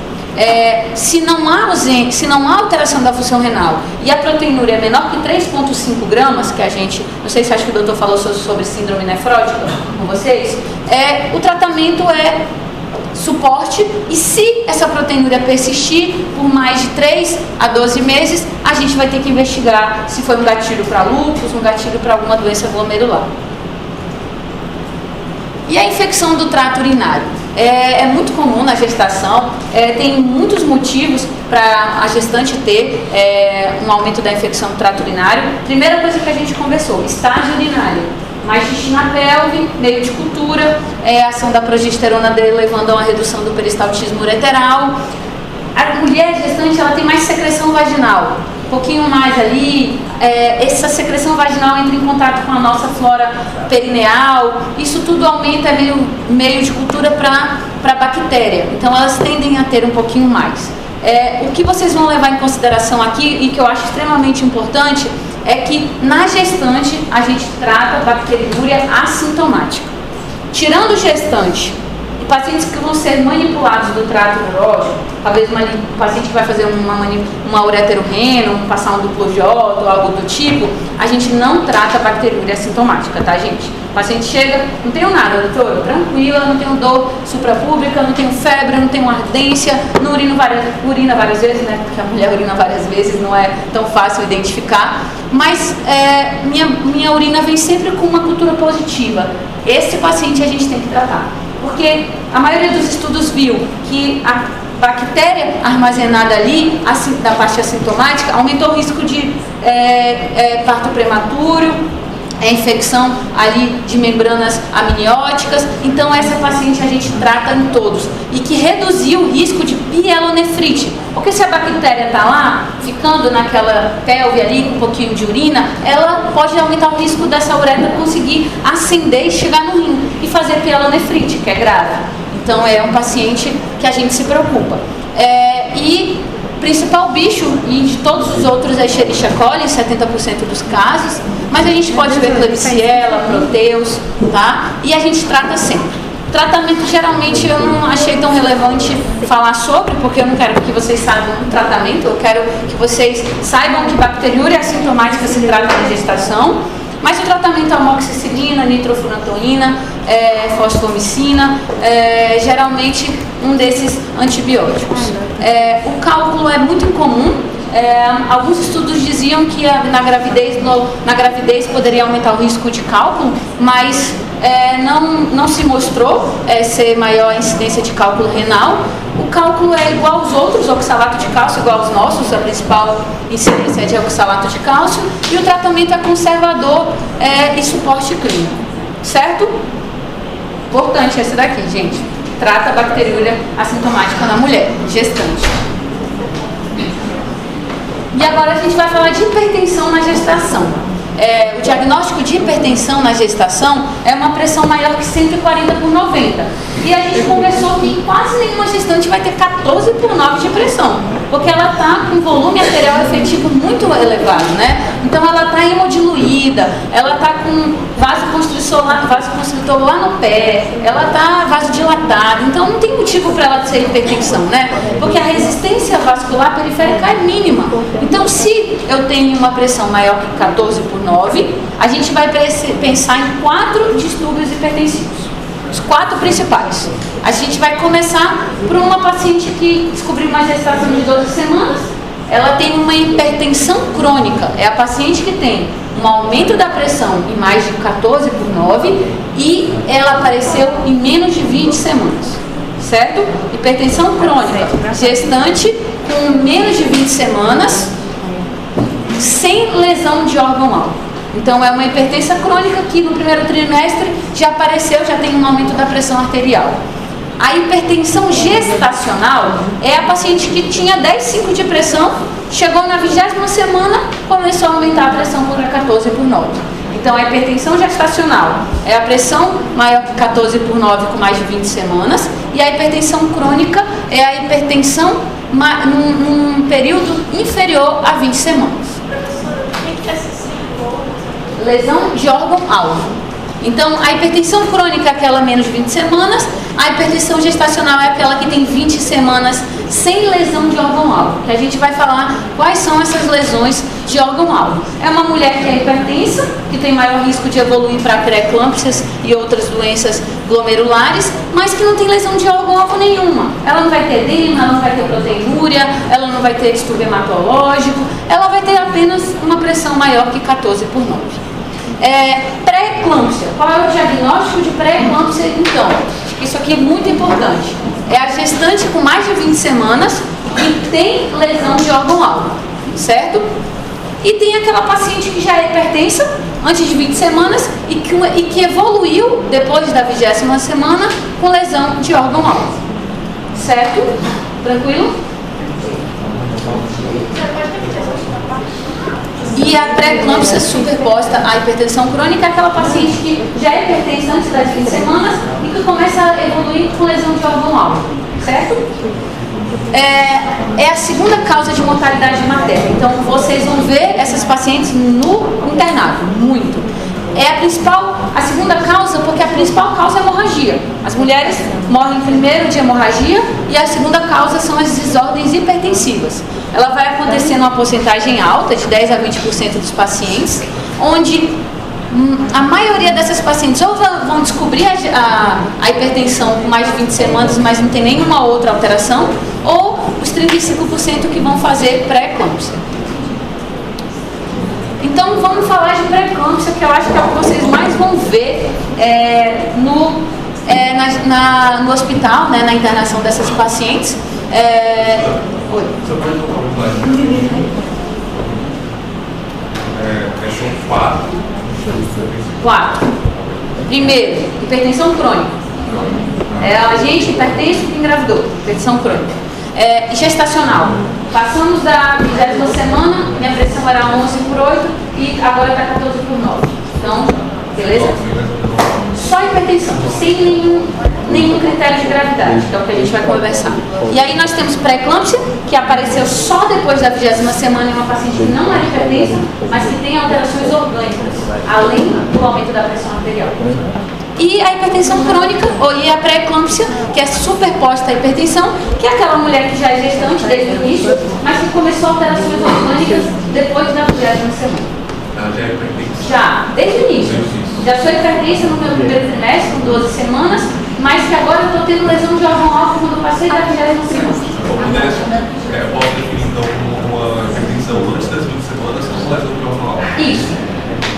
Se não há alteração da função renal e a proteinúria é menor que 3,5 gramas, que a gente, não sei se acho que o doutor falou sobre síndrome nefrótica com vocês, o tratamento é suporte, e se essa proteinúria persistir por mais de 3 a 12 meses, a gente vai ter que investigar se foi um gatilho para lúpus, um gatilho para alguma doença glomerular. E a infecção do trato urinário? É muito comum na gestação, tem muitos motivos para a gestante ter um aumento da infecção do trato urinário. Primeira coisa que a gente conversou, estágio urinário. Mais xixi na pelve, meio de cultura, a ação da progesterona levando a uma redução do peristaltismo ureteral. A mulher gestante, ela tem mais secreção vaginal, um pouquinho mais ali, essa secreção vaginal entra em contato com a nossa flora perineal, isso tudo aumenta meio de cultura para bactéria, então elas tendem a ter um pouquinho mais. O que vocês vão levar em consideração aqui, e que eu acho extremamente importante, é que na gestante a gente trata bacteriúria assintomática. Tirando o gestante, pacientes que vão ser manipulados do trato urológico, talvez um paciente que vai fazer uma ureterorreno, passar um duplo J ou algo do tipo, a gente não trata bacteriúria assintomática, tá, gente? O paciente chega, não tenho nada, doutor, tranquila, não tenho dor suprapúbica, não tenho febre, não tenho ardência, não urina várias vezes, né? Porque a mulher urina várias vezes, não é tão fácil identificar, mas minha urina vem sempre com uma cultura positiva. Esse paciente a gente tem que tratar, porque a maioria dos estudos viu que a bactéria armazenada ali, da parte assintomática, aumentou o risco de parto prematuro, infecção ali de membranas amnióticas. Então essa paciente a gente trata em todos, e que reduziu o risco de pielonefrite, porque se a bactéria está lá, ficando naquela pelve ali com um pouquinho de urina, ela pode aumentar o risco dessa uretra conseguir ascender e chegar no rim e fazer pielonefrite, que é grave. Então é um paciente que a gente se preocupa. E o principal bicho, e de todos os outros, é Escherichia coli, 70% dos casos, mas a gente pode ver Klebsiella, Proteus, tá? E a gente trata sempre. Tratamento, geralmente, eu não achei tão relevante falar sobre, porque eu não quero que vocês saibam o tratamento, eu quero que vocês saibam que bacteriúria assintomática se trata na gestação, mas o tratamento é amoxicilina, nitrofurantoína, fosfomicina, geralmente um desses antibióticos. O cálculo é muito incomum. Alguns estudos diziam que na gravidez poderia aumentar o risco de cálculo, mas não se mostrou ser maior a incidência de cálculo renal. O cálculo é igual aos outros, oxalato de cálcio igual aos nossos, a principal incidência é de oxalato de cálcio, e o tratamento é conservador e suporte clínico, certo? Importante esse daqui, gente. Trata a bacteriúria assintomática na mulher gestante. E agora a gente vai falar de hipertensão na gestação. O diagnóstico de hipertensão na gestação é uma pressão maior que 140/90. E a gente conversou que quase nenhuma gestante vai ter 14/9 de pressão, porque ela está com volume arterial efetivo muito elevado, né? Então ela está hemodiluída, ela está com vasoconstritor lá no pé, ela está vasodilatada, então não tem motivo para ela ser hipertensão, né? Porque a resistência vascular periférica é mínima. Então, se eu tenho uma pressão maior que 14/9, a gente vai pensar em 4 distúrbios hipertensivos. Os 4 principais. A gente vai começar por uma paciente que descobriu uma gestação de 12 semanas. Ela tem uma hipertensão crônica. É a paciente que tem um aumento da pressão em mais de 14/9 e ela apareceu em menos de 20 semanas. certo? Hipertensão crônica, gestante com menos de 20 semanas, sem lesão de órgão-alvo. Então é uma hipertensão crônica que no primeiro trimestre já apareceu, já tem um aumento da pressão arterial. A hipertensão gestacional é a paciente que tinha 10,5 de pressão, chegou na 20ª semana, começou a aumentar a pressão por 14 por 9. Então a hipertensão gestacional é a pressão maior que 14 por 9 com mais de 20 semanas, e a hipertensão crônica é a hipertensão num período inferior a 20 semanas. Lesão de órgão-alvo. Então, a hipertensão crônica é aquela menos de 20 semanas, a hipertensão gestacional é aquela que tem 20 semanas sem lesão de órgão-alvo, que a gente vai falar quais são essas lesões de órgão-alvo. É uma mulher que é hipertensa, que tem maior risco de evoluir para pré-eclâmpsias e outras doenças glomerulares, mas que não tem lesão de órgão-alvo nenhuma. Ela não vai ter edema, ela não vai ter proteinúria, ela não vai ter distúrbio hematológico, ela vai ter apenas uma pressão maior que 14 por 9. Pré-eclâmpsia. Qual é o diagnóstico de pré-eclâmpsia, então? Isso aqui é muito importante. É a gestante com mais de 20 semanas que tem lesão de órgão-alvo, certo? E tem aquela paciente que já é hipertensa antes de 20 semanas e que evoluiu depois da 20ª semana com lesão de órgão-alvo, certo? Tranquilo? E a pré-eclâmpsia superposta à hipertensão crônica é aquela paciente que já é hipertensa antes das 20 semanas e que começa a evoluir com lesão de órgão-alvo, certo? É a segunda causa de mortalidade materna. Então, vocês vão ver essas pacientes no internato, muito. É a segunda causa, porque a principal causa é a hemorragia. As mulheres morrem primeiro de hemorragia e a segunda causa são as desordens hipertensivas. Ela vai acontecer numa porcentagem alta, de 10 a 20% dos pacientes, onde a maioria dessas pacientes ou vão descobrir a hipertensão com mais de 20 semanas, mas não tem nenhuma outra alteração, ou os 35% que vão fazer pré-eclâmpsia. Então vamos falar de pré-eclâmpsia, que eu acho que é o que vocês mais vão ver no hospital, né, na internação dessas pacientes. Oi. São 4. Primeiro, hipertensão crônica. A gente hipertenso que engravidou, hipertensão crônica. Gestacional. Passamos da 20ª semana, minha pressão era 11 por 8 e agora está 14 por 9. Então, beleza? Só hipertensão, sem nenhum critério de gravidade, que é o que a gente vai conversar. E aí nós temos pré-eclâmpsia, que apareceu só depois da 20ª semana em uma paciente que não é hipertensa, mas que tem alterações orgânicas, além do aumento da pressão arterial. E a hipertensão crônica, e a pré-eclâmpsia, que é superposta à hipertensão, que é aquela mulher que já é gestante desde o início, mas que começou alterações orgânicas depois da 20ª semana. Ela já é hipertensa? Já, desde o início. Já sou hipertensa no meu primeiro trimestre, com 12 semanas, mas que agora eu estou tendo lesão de órgão-alvo quando passei da 20ª semana. Posso definir então como uma hipertensão antes das 20 semanas com lesão de órgão-alvo? Isso,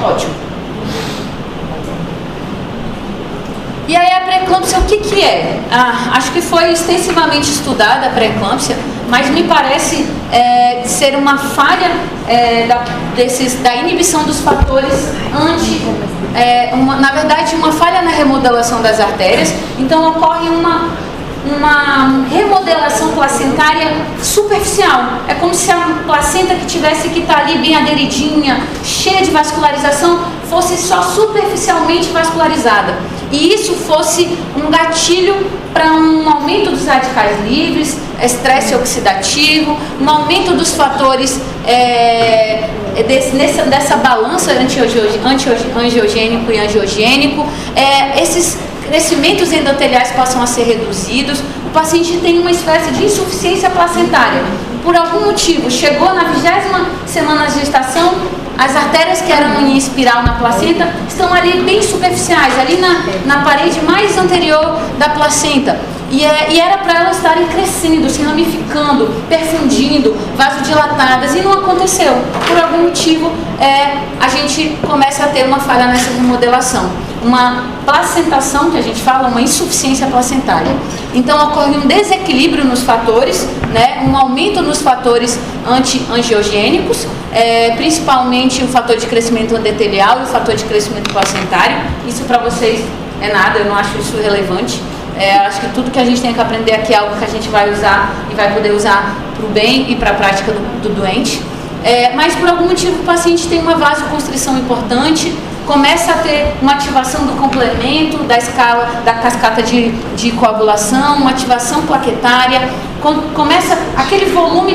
ótimo. E aí a pré-eclâmpsia, o que é? Acho que foi extensivamente estudada a pré-eclâmpsia, mas me parece ser uma falha da inibição dos fatores na verdade uma falha na remodelação das artérias. Então ocorre uma remodelação placentária superficial. É como se a placenta que tivesse que estar ali bem aderidinha, cheia de vascularização, fosse só superficialmente vascularizada. E isso fosse um gatilho para um aumento dos radicais livres, estresse oxidativo, um aumento dos fatores dessa balança angiogênico e angiogênico. Esses crescimentos endoteliais passam a ser reduzidos, o paciente tem uma espécie de insuficiência placentária. Por algum motivo, chegou na 20ª semana de gestação, as artérias que eram em espiral na placenta estão ali bem superficiais, ali na parede mais anterior da placenta. E era para elas estarem crescendo, se ramificando, perfundindo, vasodilatadas, e não aconteceu. Por algum motivo, a gente começa a ter uma falha nessa remodelação. uma placentação, que a gente fala, uma insuficiência placentária. Então ocorre um desequilíbrio nos fatores, né, um aumento nos fatores anti-angiogênicos, principalmente o fator de crescimento endotelial e o fator de crescimento placentário. Isso para vocês é nada, eu não acho isso relevante. Acho que tudo que a gente tem que aprender aqui é algo que a gente vai usar e vai poder usar para o bem e para a prática do doente. Mas por algum motivo o paciente tem uma vasoconstrição importante, começa a ter uma ativação do complemento, da escala, da cascata de coagulação, uma ativação plaquetária, começa aquele volume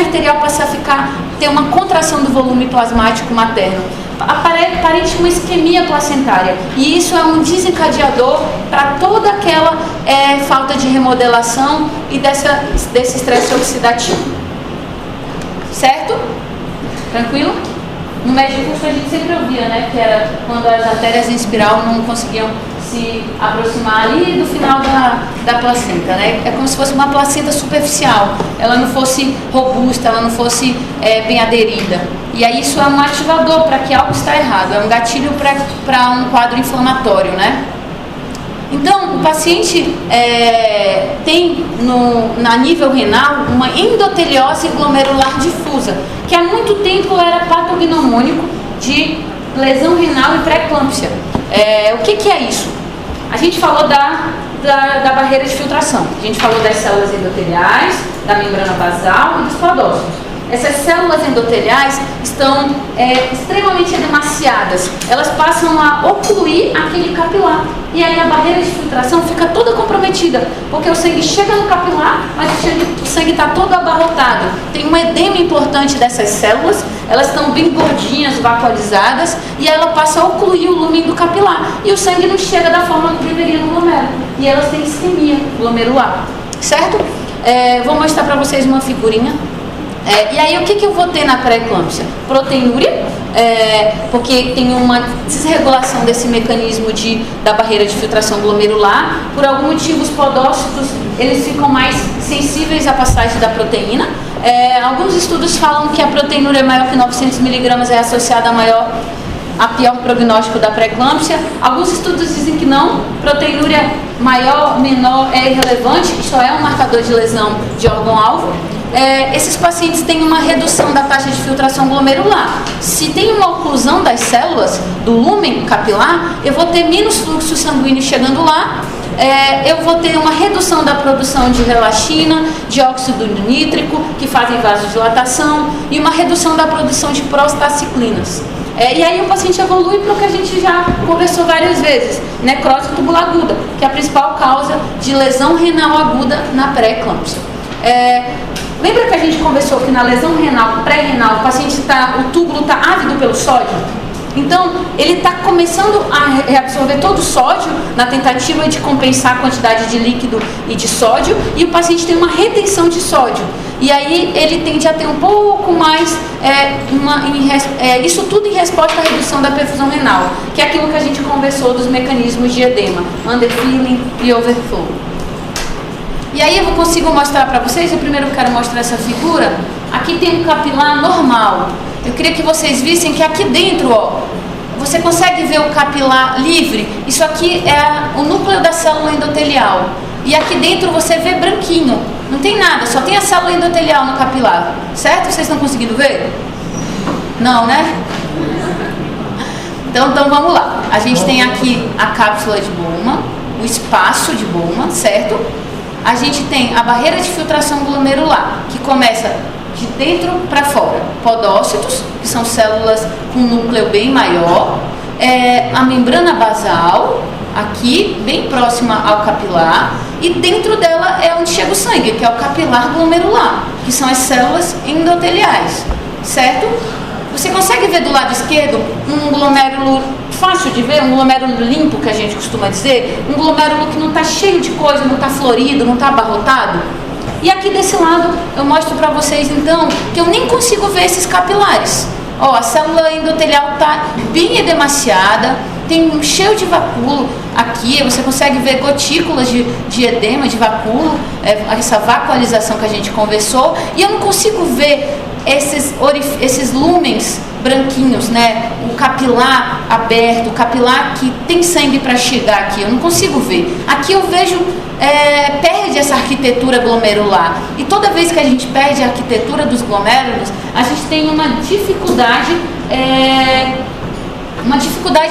arterial passa a ter uma contração do volume plasmático materno. Aparente uma isquemia placentária, e isso é um desencadeador para toda aquela falta de remodelação e desse estresse oxidativo. Certo? Tranquilo? No médio curso a gente sempre ouvia, né, que era quando as artérias em espiral não conseguiam se aproximar ali do final da placenta, né? É como se fosse uma placenta superficial, ela não fosse robusta, ela não fosse bem aderida. E aí isso é um ativador para que algo está errado, é um gatilho para um quadro inflamatório, né? Então, o paciente tem na nível renal uma endoteliose glomerular difusa, que há muito tempo era patognomônico de lesão renal e pré-eclâmpsia. O que é isso? A gente falou da barreira de filtração, a gente falou das células endoteliais, da membrana basal e dos podócitos. Essas células endoteliais estão extremamente edemaciadas, elas passam a ocluir aquele capilar, e aí a barreira de filtração fica toda comprometida, porque o sangue chega no capilar, mas o sangue está todo abarrotado. Tem um edema importante dessas células, elas estão bem gordinhas, vacuolizadas, e ela passa a ocluir o lumen do capilar, e o sangue não chega da forma que deveria no glomérulo, e elas têm isquemia glomerular, certo? Vou mostrar para vocês uma figurinha. E aí o que eu vou ter na pré-eclâmpsia? Proteinúria, porque tem uma desregulação desse mecanismo da barreira de filtração glomerular. Por algum motivo os podócitos eles ficam mais sensíveis à passagem da proteína. Alguns estudos falam que a proteinúria maior que 900 mg é associada a pior prognóstico da pré-eclâmpsia. Alguns estudos dizem que não, proteinúria maior, menor é irrelevante, que só é um marcador de lesão de órgão-alvo. Esses pacientes têm uma redução da taxa de filtração glomerular. Se tem uma oclusão das células do lumen capilar, eu vou ter menos fluxo sanguíneo chegando lá, eu vou ter uma redução da produção de relaxina, dióxido nítrico, que fazem vasodilatação, e uma redução da produção de prostaciclinas. E aí o paciente evolui para o que a gente já conversou várias vezes, necrose tubular aguda, que é a principal causa de lesão renal aguda na pré-eclâmpsia. Lembra que a gente conversou que na lesão renal, pré-renal, o túbulo está ávido pelo sódio? Então, ele está começando a reabsorver todo o sódio na tentativa de compensar a quantidade de líquido e de sódio, e o paciente tem uma retenção de sódio. E aí ele tende a ter um pouco mais, isso tudo em resposta à redução da perfusão renal, que é aquilo que a gente conversou dos mecanismos de edema, underfilling e overflow. E aí eu consigo mostrar para vocês, eu primeiro quero mostrar essa figura. Aqui tem um capilar normal. Eu queria que vocês vissem que aqui dentro, ó, você consegue ver o capilar livre. Isso aqui é o núcleo da célula endotelial. E aqui dentro você vê branquinho. Não tem nada, só tem a célula endotelial no capilar. Certo? Vocês estão conseguindo ver? Não, né? Então vamos lá. A gente tem aqui a cápsula de Bowman, o espaço de Bowman, certo? A gente tem a barreira de filtração glomerular, que começa de dentro para fora. Podócitos, que são células com um núcleo bem maior. A membrana basal, aqui, bem próxima ao capilar. E dentro dela é onde chega o sangue, que é o capilar glomerular, que são as células endoteliais, certo? Você consegue ver do lado esquerdo um glomérulo fácil de ver, um glomérulo limpo, que a gente costuma dizer, um glomérulo que não está cheio de coisa, não está florido, não está abarrotado. E aqui desse lado eu mostro para vocês então que eu nem consigo ver esses capilares. A célula endotelial está bem edemaciada, tem um cheio de vacúolo aqui, você consegue ver gotículas de edema, de vacúolo, essa vacuolização que a gente conversou, e eu não consigo ver esses lúmens branquinhos, né? O capilar aberto, o capilar que tem sangue para chegar aqui, eu não consigo ver. Aqui eu vejo, perde essa arquitetura glomerular. E toda vez que a gente perde a arquitetura dos glomérulos, a gente tem uma dificuldade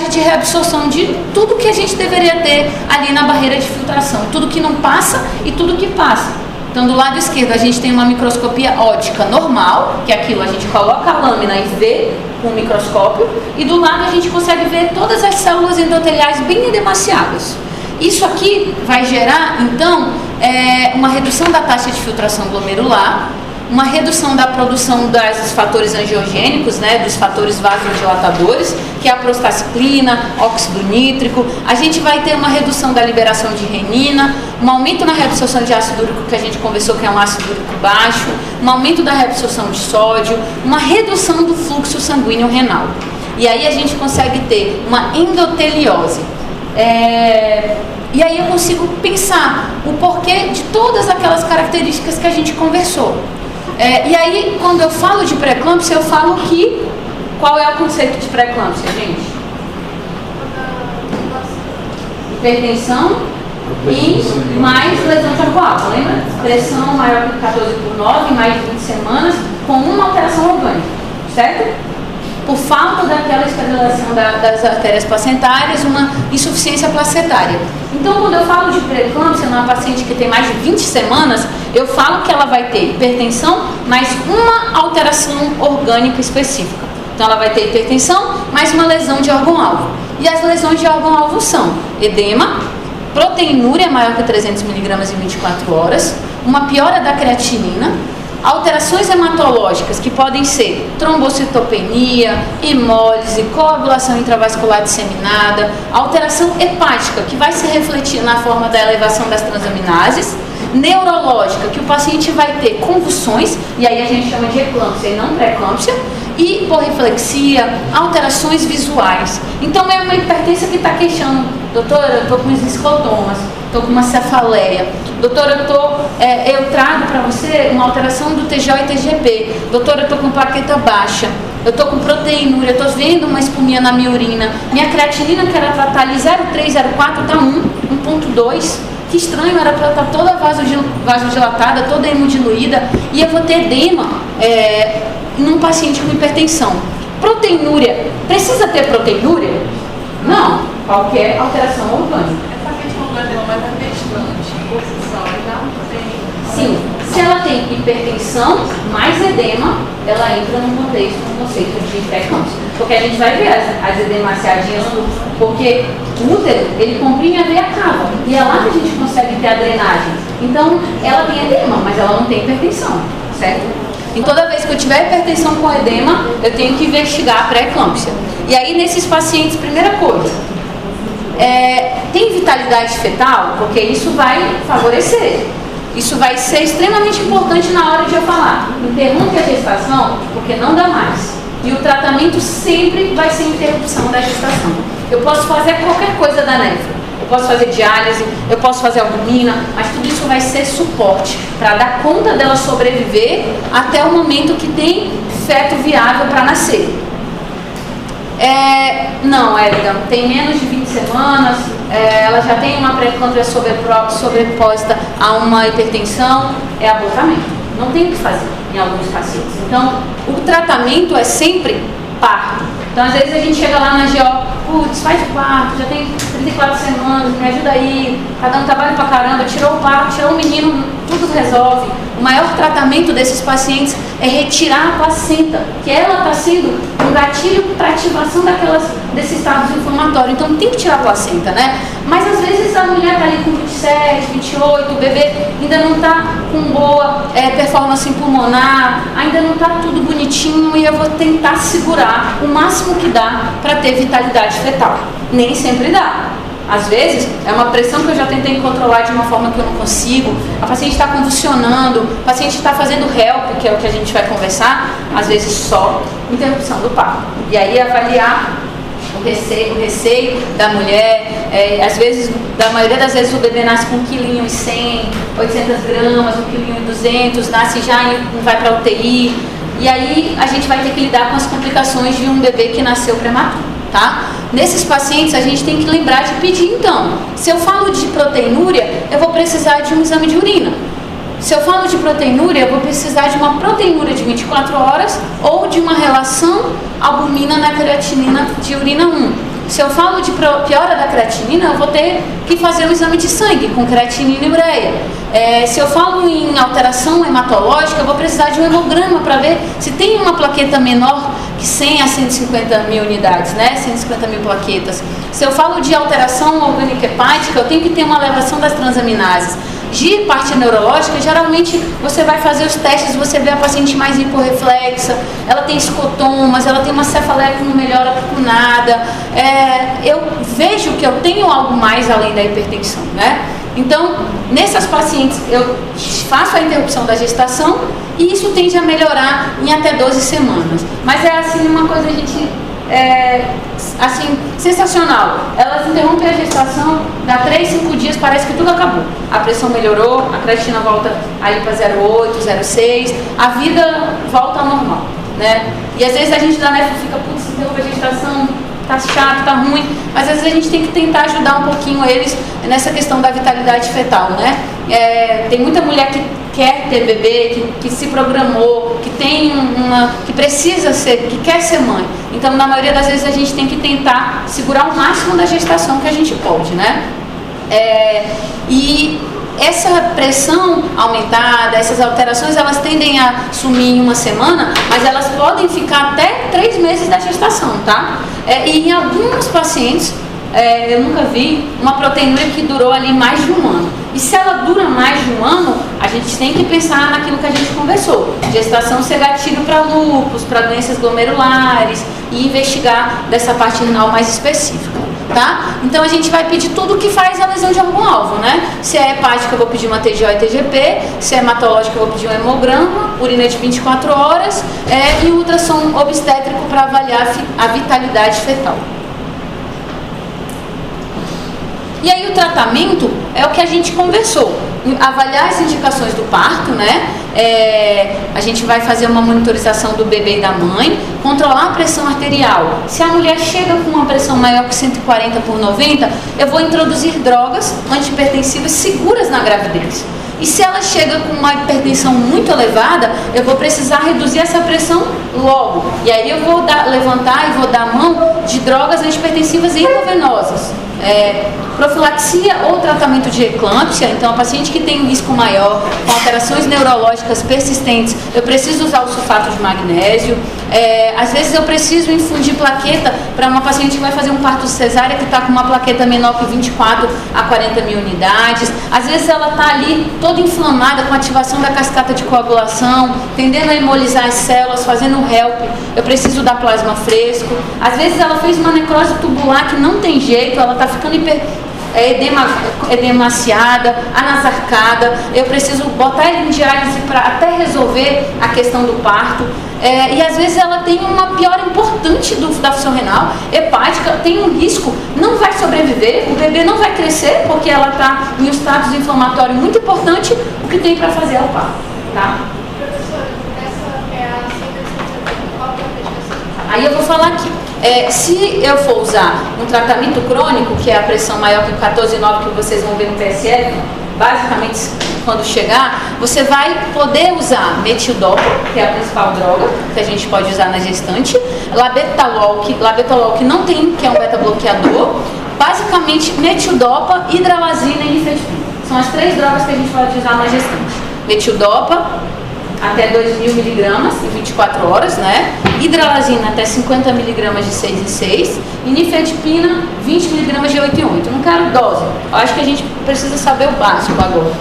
de reabsorção de tudo que a gente deveria ter ali na barreira de filtração. Tudo que não passa e tudo que passa. Então, do lado esquerdo, a gente tem uma microscopia óptica normal, que é aquilo, a gente coloca a lâmina e vê com o microscópio, e do lado a gente consegue ver todas as células endoteliais bem edemaciadas. Isso aqui vai gerar, então, uma redução da taxa de filtração glomerular, uma redução da produção dos fatores angiogênicos, né, dos fatores vasodilatadores, que é a prostaciclina, óxido nítrico. A gente vai ter uma redução da liberação de renina, um aumento na reabsorção de ácido úrico, que a gente conversou que é um ácido úrico baixo, um aumento da reabsorção de sódio, uma redução do fluxo sanguíneo renal. E aí a gente consegue ter uma endoteliose. E aí eu consigo pensar o porquê de todas aquelas características que a gente conversou. E aí, quando eu falo de pré-eclâmpsia, eu falo que... Qual é o conceito de pré-eclâmpsia, gente? Hipertensão e mais lesão de arco-alvo, lembra? Pressão maior que 14/9, mais de 20 semanas, com uma alteração orgânica, certo? Por falta daquela esterilização das artérias placentárias, uma insuficiência placentária. Então, quando eu falo de pré-eclâmpsia numa paciente que tem mais de 20 semanas, eu falo que ela vai ter hipertensão mais uma alteração orgânica específica. Então, ela vai ter hipertensão mais uma lesão de órgão-alvo. E as lesões de órgão-alvo são edema, proteinúria maior que 300 mg em 24 horas, uma piora da creatinina, alterações hematológicas que podem ser trombocitopenia, hemólise, coagulação intravascular disseminada, alteração hepática que vai se refletir na forma da elevação das transaminases, neurológica, que o paciente vai ter convulsões, e aí a gente chama de eclâmpsia e não pré-eclâmpsia, e hiporreflexia, alterações visuais. Então é uma hipertensão que está queixando, doutora, eu estou com escotomas, estou com uma cefaleia, doutora, eu trago para você uma alteração do TGO e TGP, doutora, eu estou com plaqueta baixa, eu estou com proteinúria, eu estou vendo uma espuminha na minha urina, minha creatinina que era para estar ali 0,3, 0,4, está 1,2, que estranho, era para estar toda vasodilatada, toda hemodiluída, e eu vou ter edema num paciente com hipertensão. Proteinúria, precisa ter proteinúria? Não, qualquer alteração orgânica. Essa paciente com edema mais atestante, posição, já não tem. Sim, se ela tem hipertensão mais edema, ela entra no conceito de pré-eclâmpsia. Porque a gente vai ver as edemaciadinhas, porque o útero, ele comprime a veia cava, e é lá que a gente consegue ter a drenagem. Então, ela tem edema, mas ela não tem hipertensão, certo? E toda vez que eu tiver hipertensão com edema, eu tenho que investigar a pré-eclâmpsia. E aí, nesses pacientes, primeira coisa, tem vitalidade fetal? Porque isso vai favorecer. Isso vai ser extremamente importante na hora de eu falar. Interrompe a gestação, porque não dá mais. E o tratamento sempre vai ser interrupção da gestação. Eu posso fazer qualquer coisa da néfra. Eu posso fazer diálise, eu posso fazer albumina, mas tudo isso vai ser suporte para dar conta dela sobreviver até o momento que tem feto viável para nascer. Não, Érica, tem menos de 20 semanas, ela já tem uma pré-eclâmpsia sobreposta a uma hipertensão, é abortamento. Não tem o que fazer em alguns pacientes. Então, o tratamento é sempre parto. Então, às vezes a gente chega lá na GO, putz, faz o parto, já tem 34 semanas, me ajuda aí, tá dando trabalho pra caramba, tirou o parto, tirou o menino, tudo resolve. O maior tratamento desses pacientes é retirar a placenta, que ela está sendo um gatilho para ativação desses estados inflamatórios. Então tem que tirar a placenta, né? Mas às vezes a mulher está ali com 27, 28, o bebê ainda não está com boa performance pulmonar, ainda não está tudo bonitinho, e eu vou tentar segurar o máximo que dá para ter vitalidade fetal. Nem sempre dá. Às vezes, é uma pressão que eu já tentei controlar de uma forma que eu não consigo, a paciente está convulsionando, o paciente está fazendo HELP, que é o que a gente vai conversar, às vezes só interrupção do parto. E aí avaliar o receio da mulher, às vezes, da maioria das vezes o bebê nasce com 1,1 kg, 800 gramas, 1,2 kg, nasce já e vai para UTI, E aí a gente vai ter que lidar com as complicações de um bebê que nasceu prematuro, tá? Nesses pacientes a gente tem que lembrar de pedir então. Se eu falo de proteinúria, eu vou precisar de um exame de urina. Se eu falo de proteinúria, eu vou precisar de uma proteinúria de 24 horas ou de uma relação albumina na creatinina de urina 1. Se eu falo de piora da creatinina, eu vou ter que fazer um exame de sangue com creatinina e ureia. Se eu falo em alteração hematológica, eu vou precisar de um hemograma para ver se tem uma plaqueta menor que 100 a 150 mil unidades, né? 150 mil plaquetas. Se eu falo de alteração orgânica hepática, eu tenho que ter uma elevação das transaminases. De parte neurológica, geralmente você vai fazer os testes, você vê a paciente mais hiporreflexa, ela tem escotomas, ela tem uma cefaleia que não melhora com nada. Eu vejo que eu tenho algo mais além da hipertensão, né? Então, nessas pacientes, eu faço a interrupção da gestação e isso tende a melhorar em até 12 semanas. Mas é assim, uma coisa a gente... assim, sensacional. Elas interrompem a gestação, dá 3, 5 dias, parece que tudo acabou. A pressão melhorou, a creatina volta aí para 0,8, 0,6, a vida volta ao normal, né? E às vezes a gente da nefro fica, putz, interrompe a gestação, tá chato, tá ruim, mas às vezes a gente tem que tentar ajudar um pouquinho eles nessa questão da vitalidade fetal, né? Tem muita mulher que quer ter bebê, que se programou, que tem que precisa ser, que quer ser mãe. Então, na maioria das vezes, a gente tem que tentar segurar o máximo da gestação que a gente pode, né? E essa pressão aumentada, essas alterações, elas tendem a sumir em uma semana, mas elas podem ficar até 3 meses da gestação, tá? E em alguns pacientes, eu nunca vi uma proteinúria que durou ali mais de 1 ano. E se ela dura mais de 1 ano, a gente tem que pensar naquilo que a gente conversou. Gestação ser gatilho para lúpus, para doenças glomerulares e investigar dessa parte renal mais específica, tá? Então a gente vai pedir tudo que faz a lesão de algum alvo, né? Se é hepática, eu vou pedir uma TGO e TGP. Se é hematológica, eu vou pedir um hemograma, urina de 24 horas e ultrassom obstétrico para avaliar a vitalidade fetal. E aí o tratamento é o que a gente conversou, avaliar as indicações do parto, né? A gente vai fazer uma monitorização do bebê e da mãe, controlar a pressão arterial. Se a mulher chega com uma pressão maior que 140 por 90, eu vou introduzir drogas antihipertensivas seguras na gravidez. E se ela chega com uma hipertensão muito elevada, eu vou precisar reduzir essa pressão logo. E aí eu vou levantar e vou dar mão de drogas antihipertensivas endovenosas. Profilaxia ou tratamento de eclâmpsia. Então, a paciente que tem um risco maior, com alterações neurológicas persistentes, eu preciso usar o sulfato de magnésio. Às vezes eu preciso infundir plaqueta para uma paciente que vai fazer um parto cesárea que está com uma plaqueta menor que 24 a 40 mil unidades. Às vezes ela está ali toda inflamada com ativação da cascata de coagulação, tendendo a hemolizar as células, fazendo um HELP. Eu preciso dar plasma fresco. Às vezes ela fez uma necrose tubular que não tem jeito, ela está ficando edemaciada, anasarcada, eu preciso botar ele em diálise para até resolver a questão do parto. E às vezes ela tem uma piora importante da função renal, hepática, tem um risco, não vai sobreviver, o bebê não vai crescer porque ela está em um status inflamatório muito importante, o que tem para fazer é o parto, tá? Professora, essa é a síndrome, qual é a medicação? Aí eu vou falar aqui. Se eu for usar um tratamento crônico, que é a pressão maior que 14,9 que vocês vão ver no PSF, basicamente quando chegar, você vai poder usar metildopa, que é a principal droga que a gente pode usar na gestante, labetalol que não tem, que é um beta-bloqueador, basicamente metildopa, hidralazina e nifedipina. São as 3 drogas que a gente pode usar na gestante. Metildopa até 2.000 miligramas em 24 horas, né? Hidralazina até 50 miligramas de 6 em 6 e nifedipina 20 miligramas de 8 em 8. Não quero dose, eu acho que a gente precisa saber o básico agora.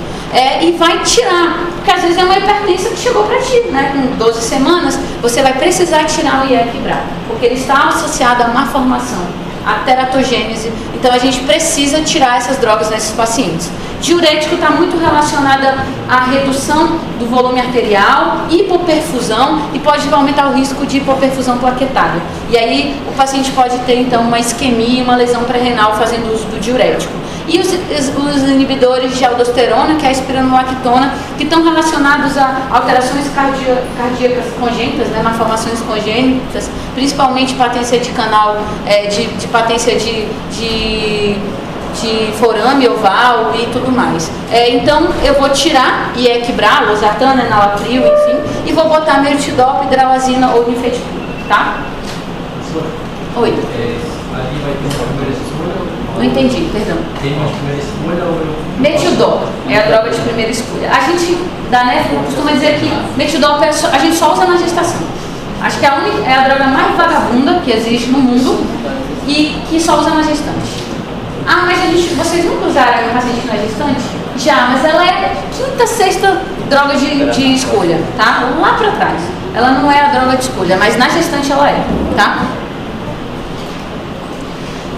E vai tirar, porque às vezes é uma hipertensão que chegou para ti, né? Com 12 semanas, você vai precisar tirar o IE equilibrado, porque ele está associado a má formação, a teratogênese. Então a gente precisa tirar essas drogas nesses pacientes. Diurético está muito relacionada à redução do volume arterial, hipoperfusão, e pode aumentar o risco de hipoperfusão plaquetária. E aí o paciente pode ter então uma isquemia, uma lesão pré-renal fazendo uso do diurético. E os inibidores de aldosterona, que é a espironolactona, que estão relacionados a alterações cardíacas congênitas, né, malformações congênitas, principalmente patência de canal, de patência de forame oval e tudo mais. Então eu vou tirar iequibral, losartana, enalapril, enfim, e vou botar meritidol, hidralazina ou nifedipino, tá? Oi. Ali vai ter uma primeira escolha? Não entendi, perdão. Tem uma primeira escolha ou eu... Metildol é a droga de primeira escolha. A gente da NEF costuma dizer que metildol a gente só usa na gestação. Acho que é a droga mais vagabunda que existe no mundo e que só usa na gestante. Ah, mas vocês nunca usaram a paciente na gestante? Já, mas ela é quinta, sexta droga de escolha, tá? Lá pra trás. Ela não é a droga de escolha, mas na gestante ela é, tá?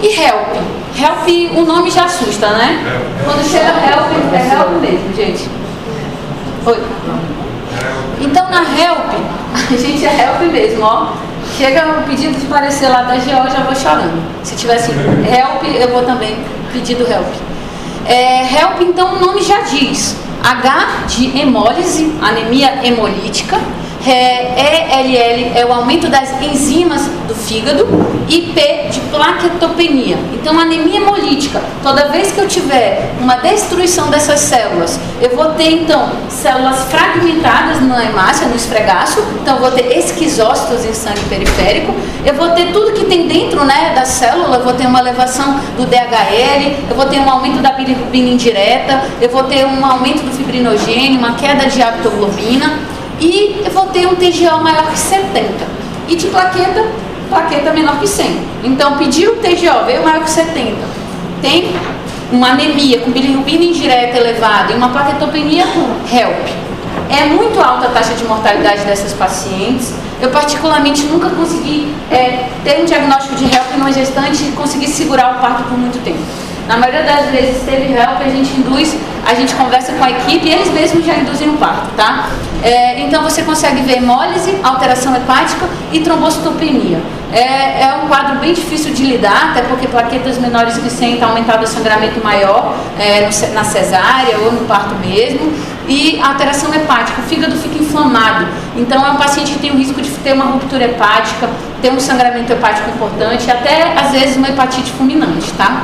E HELP. HELP, o nome já assusta, né? Quando chega HELP, é HELP mesmo, gente. Oi. Então na HELP, a gente é HELP mesmo, ó. Chega o pedido de parecer lá da GO, já vou chorando. Se tivesse HELP, eu vou também pedir do HELP. HELP, então o nome já diz. H de hemólise, anemia hemolítica. ELL é o aumento das enzimas do fígado e P de plaquetopenia. Então, anemia hemolítica, toda vez que eu tiver uma destruição dessas células, eu vou ter, então, células fragmentadas na hemácia, no esfregaço, então eu vou ter esquizócitos em sangue periférico, eu vou ter tudo que tem dentro, né, da célula, eu vou ter uma elevação do DHL, eu vou ter um aumento da bilirrubina indireta, eu vou ter um aumento do fibrinogênio, uma queda de aptoglobina, e eu vou ter um TGO maior que 70. E de plaqueta menor que 100. Então, pediu o TGO, veio maior que 70. Tem uma anemia com bilirrubina indireta elevada e uma plaquetopenia, HELP. É muito alta a taxa de mortalidade dessas pacientes. Eu, particularmente, nunca consegui ter um diagnóstico de HELP numa gestante e conseguir segurar o parto por muito tempo. Na maioria das vezes teve HELP, a gente conversa com a equipe e eles mesmos já induzem o parto, tá? Então você consegue ver hemólise, alteração hepática e trombocitopenia. É um quadro bem difícil de lidar, até porque plaquetas menores que 100 está aumentado o sangramento maior na cesárea ou no parto mesmo. E alteração hepática, o fígado fica inflamado. Então é um paciente que tem o risco de ter uma ruptura hepática, ter um sangramento hepático importante, até às vezes uma hepatite fulminante, tá?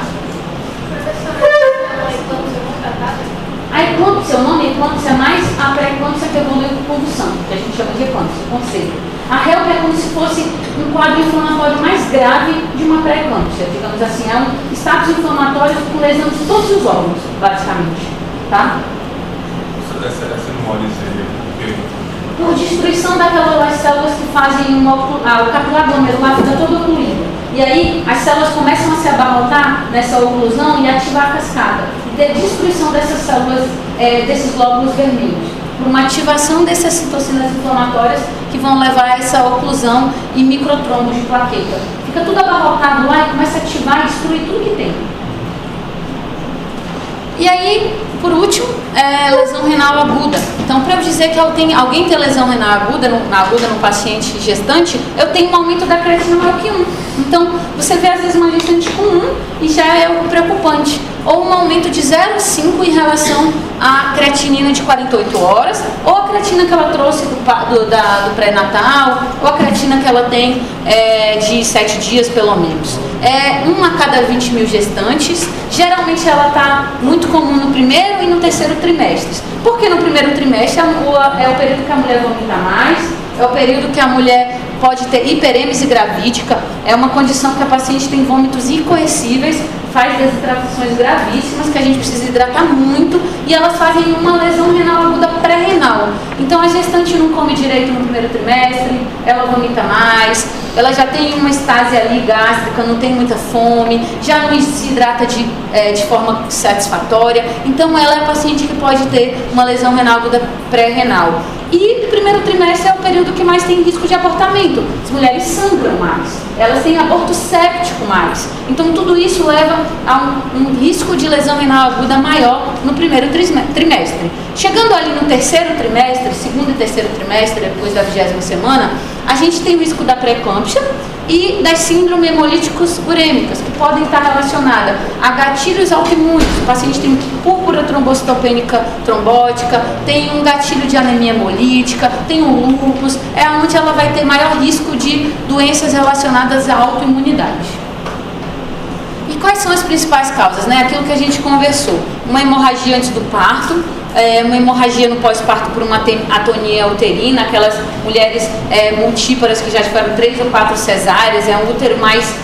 A eclâmpsia, o nome eclâmpsia é mais a pré-eclâmpsia que evolui com convulsão, que a gente chama de eclâmpsia, conceito. A HELP é como se fosse um quadro inflamatório mais grave de uma pré-eclâmpsia, digamos assim, é um status inflamatório com lesão de todos os órgãos, basicamente, tá? Essa hemólise, por destruição daquelas células que fazem o capilar glomerular fica todo ocluído. E aí as células começam a se abarrotar nessa oclusão e ativar a cascada. E ter destruição dessas células, desses glóbulos vermelhos. Por uma ativação dessas citocinas inflamatórias que vão levar a essa oclusão e microtrombos de plaqueta. Fica tudo abarrotado lá e começa a ativar e destruir tudo que tem. E aí, por último, lesão renal aguda. Então, para eu dizer que alguém tem lesão renal aguda no paciente gestante, eu tenho um aumento da creatina maior que 1. Então, você vê às vezes uma gestante com 1 e já é algo preocupante. Ou um aumento de 0,5 em relação à creatinina de 48 horas, ou a creatina que ela trouxe do pré-natal, ou a creatina que ela tem de 7 dias pelo menos. 1 a cada 20 mil gestantes. Geralmente ela está muito comum no primeiro e no terceiro trimestre. Porque no primeiro trimestre é o período que a mulher vomita mais, é o período que a mulher pode ter hiperêmese gravídica, é uma condição que a paciente tem vômitos incoercíveis, faz desidratações gravíssimas, que a gente precisa hidratar muito, e elas fazem uma lesão renal aguda pré-renal. Então a gestante não come direito no primeiro trimestre, ela vomita mais, ela já tem uma estase ali gástrica, não tem muita fome, já não se hidrata de forma satisfatória, então ela é a paciente que pode ter uma lesão renal aguda pré-renal. E o primeiro trimestre é o período que mais tem risco de abortamento. As mulheres sangram mais, elas têm aborto séptico mais. Então tudo isso leva a um risco de lesão renal aguda maior no primeiro trimestre. Chegando ali no terceiro trimestre, segundo e terceiro trimestre, depois da 20ª semana, a gente tem o risco da pré-eclâmpsia, e das síndromes hemolíticos urêmicas, que podem estar relacionadas a gatilhos autoimunes. O paciente tem púrpura trombocitopênica trombótica, tem um gatilho de anemia hemolítica, tem um lúpus, é onde ela vai ter maior risco de doenças relacionadas à autoimunidade. E quais são as principais causas? Aquilo que a gente conversou: uma hemorragia antes do parto, uma hemorragia no pós-parto por uma atonia uterina, aquelas mulheres multíparas que já tiveram 3 ou 4 cesáreas, é um útero mais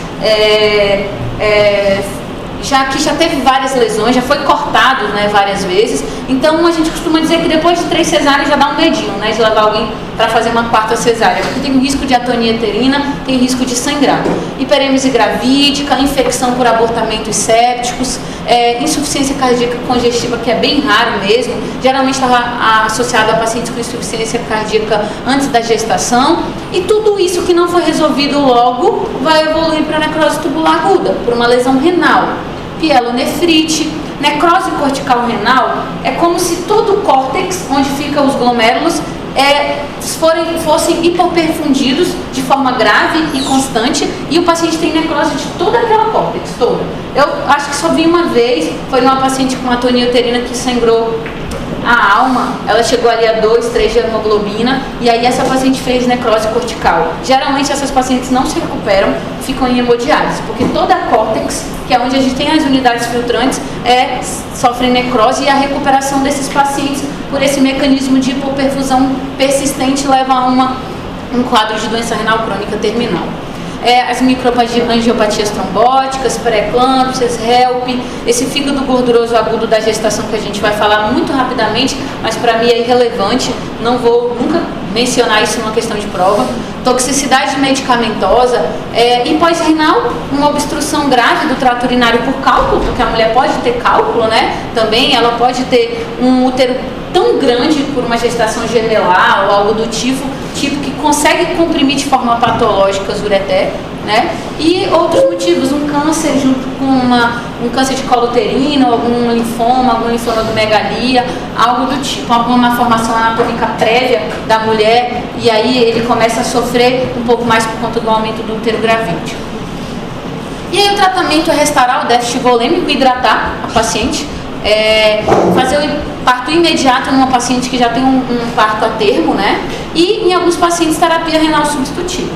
que já teve várias lesões, já foi cortado várias vezes. Então a gente costuma dizer que depois de 3 cesáreas já dá um medinho de levar alguém para fazer uma 4ª cesárea, porque tem um risco de atonia uterina, tem risco de sangrar. Hiperêmese gravídica, infecção por abortamentos sépticos, insuficiência cardíaca congestiva, que é bem raro mesmo, geralmente está associado a pacientes com insuficiência cardíaca antes da gestação, e tudo isso que não foi resolvido logo vai evoluir para necrose tubular aguda, por uma lesão renal, pielonefrite. Necrose cortical renal é como se todo o córtex, onde ficam os glomérulos, fossem hipoperfundidos de forma grave e constante, e o paciente tem necrose de toda aquela córtex toda. Eu acho que só vi uma vez, foi uma paciente com atonia uterina que sangrou a alma, ela chegou ali a 2, 3 de hemoglobina, e aí essa paciente fez necrose cortical. Geralmente essas pacientes não se recuperam, ficam em hemodiálise, porque toda a córtex, que é onde a gente tem as unidades filtrantes, sofre necrose, e a recuperação desses pacientes por esse mecanismo de hipoperfusão persistente leva a um quadro de doença renal crônica terminal. As microangiopatias trombóticas, pré-eclâmpsias, HELP, esse fígado gorduroso agudo da gestação que a gente vai falar muito rapidamente, mas para mim é irrelevante, não vou nunca mencionar isso numa questão de prova. Toxicidade medicamentosa, e pós-renal, uma obstrução grave do trato urinário por cálculo, porque a mulher pode ter cálculo, também ela pode ter um útero tão grande por uma gestação gemelar ou algo do tipo que consegue comprimir de forma patológica os ureter, e outros motivos, um câncer junto com um câncer de colo uterino, algum linfoma, algum linfonodomegalia, algo do tipo, alguma malformação anatômica prévia da mulher, e aí ele começa a sofrer um pouco mais por conta do aumento do útero gravídico. E aí o tratamento é restaurar o déficit volêmico, hidratar a paciente, fazer o parto imediato numa paciente que já tem um parto a termo, e em alguns pacientes terapia renal substitutiva,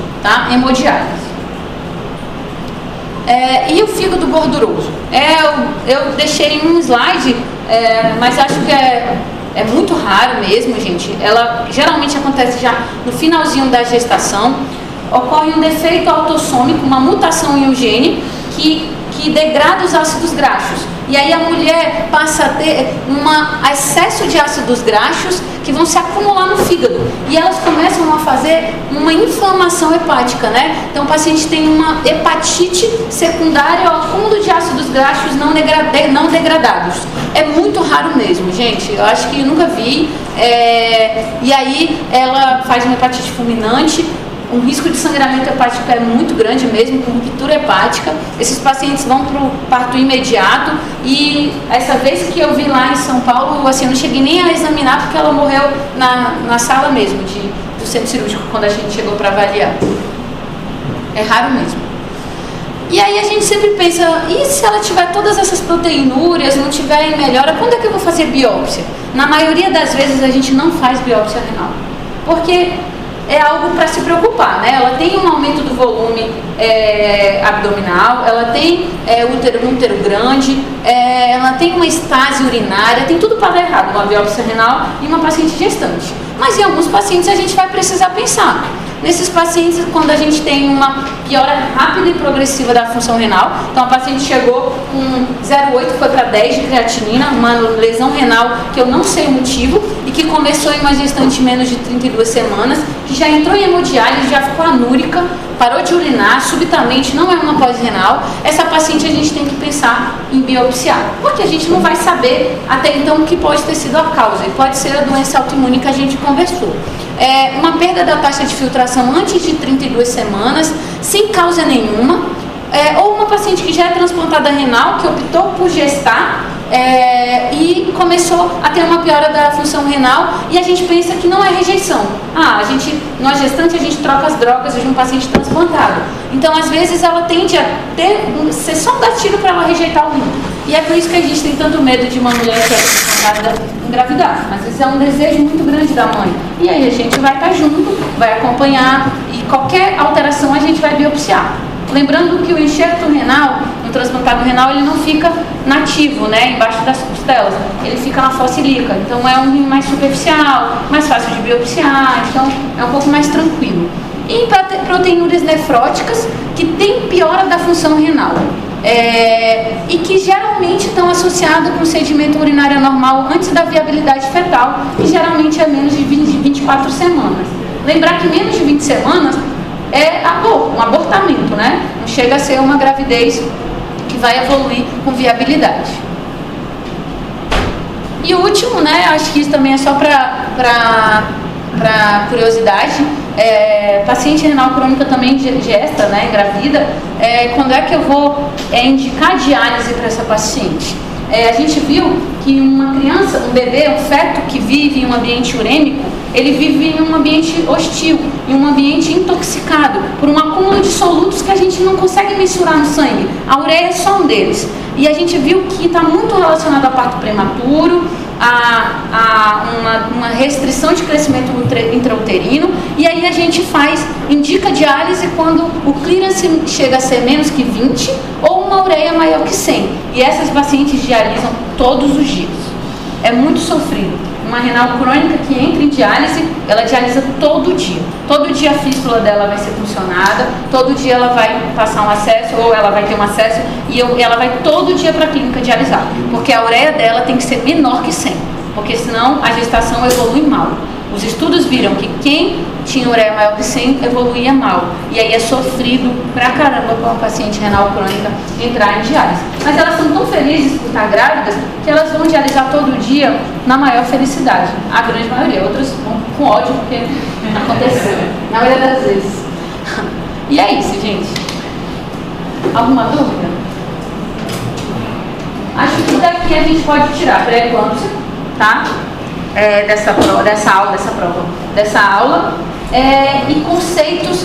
hemodiálise. E o fígado gorduroso? Eu deixei um slide, mas acho que é muito raro mesmo, gente. Ela geralmente acontece já no finalzinho da gestação. Ocorre um defeito autossômico, uma mutação em um gene que degrada os ácidos graxos. E aí a mulher passa a ter um excesso de ácidos graxos que vão se acumular no fígado. E elas começam a fazer uma inflamação hepática, Então o paciente tem uma hepatite secundária ao acúmulo de ácidos graxos não degradados. É muito raro mesmo, gente. Eu acho que eu nunca vi. E aí ela faz uma hepatite fulminante. O risco de sangramento hepático é muito grande mesmo, com ruptura hepática. Esses pacientes vão para o parto imediato, e essa vez que eu vi lá em São Paulo, eu não cheguei nem a examinar, porque ela morreu na sala mesmo do centro cirúrgico, quando a gente chegou para avaliar. É raro mesmo. E aí a gente sempre pensa, e se ela tiver todas essas proteinúrias, não tiver em melhora, quando é que eu vou fazer biópsia? Na maioria das vezes a gente não faz biópsia renal, porque é algo para se preocupar, Ela tem um aumento do volume abdominal, ela tem um útero grande, ela tem uma estase urinária, tem tudo para dar errado, uma biópsia renal em uma paciente gestante. Mas em alguns pacientes a gente vai precisar pensar. Nesses pacientes, quando a gente tem uma piora rápida e progressiva da função renal, então a paciente chegou com 0,8, foi para 10 de creatinina, uma lesão renal que eu não sei o motivo, e que começou em uma gestante menos de 32 semanas, que já entrou em hemodiálise, já ficou anúrica, parou de urinar subitamente, não é uma pós-renal. Essa paciente a gente tem que pensar em biopsiar, porque a gente não vai saber até então o que pode ter sido a causa, e pode ser a doença autoimune que a gente conversou. Uma perda da taxa de filtração antes de 32 semanas, sem causa nenhuma, ou uma paciente que já é transplantada renal, que optou por gestar, e começou a ter uma piora da função renal, e a gente pensa que não é rejeição. Numa gestante a gente troca as drogas de um paciente transplantado. Então, às vezes, ela tende a ser só um gatilho para ela rejeitar o rim. E é por isso que a gente tem tanto medo de uma mulher que é transplantada engravidar. Mas isso é um desejo muito grande da mãe. E aí a gente vai estar junto, vai acompanhar, e qualquer alteração a gente vai biopsiar. Lembrando que o enxerto renal, no transplantado renal, ele não fica nativo, né, embaixo das costelas, ele fica na fossa ilíaca. Então é um rim mais superficial, mais fácil de biopsiar, então é um pouco mais tranquilo. E proteinúrias nefróticas, que tem piora da função renal. E que geralmente estão associadas com sedimento urinário anormal antes da viabilidade fetal, que geralmente é menos de 24 semanas. Lembrar que menos de 20 semanas é um abortamento, né? Não chega a ser uma gravidez que vai evoluir com viabilidade. E o último, né? Acho que isso também é só para curiosidade. Paciente renal crônica também gesta, né? Engravida. Quando é que eu vou indicar diálise para essa paciente? A gente viu que uma criança, um bebê, um feto que vive em um ambiente urêmico, ele vive em um ambiente hostil, em um ambiente intoxicado, por um acúmulo de solutos que a gente não consegue mensurar no sangue. A ureia é só um deles. E a gente viu que está muito relacionado ao parto prematuro, a uma restrição de crescimento intrauterino, e aí a gente indica diálise quando o clearance chega a ser menos que 20 ou uma ureia maior que 100. E essas pacientes dialisam todos os dias. É muito sofrido. Uma renal crônica que entra em diálise, ela dialisa todo dia. Todo dia a fístula dela vai ser funcionada, todo dia ela vai passar um acesso, ou ela vai ter um acesso, e ela vai todo dia para a clínica dialisar. Porque a ureia dela tem que ser menor que 100, porque senão a gestação evolui mal. Os estudos viram que quem tinha ureia maior que 100 evoluía mal. E aí é sofrido pra caramba para uma paciente renal crônica entrar em diálise. Mas elas são tão felizes por estar grávidas que elas vão dialisar todo dia na maior felicidade. A grande maioria, outras vão com ódio porque aconteceu, na maioria das vezes. E é isso, gente. Alguma dúvida? Acho que daqui a gente pode tirar pré-eclâmpsia, tá? Dessa aula, e conceitos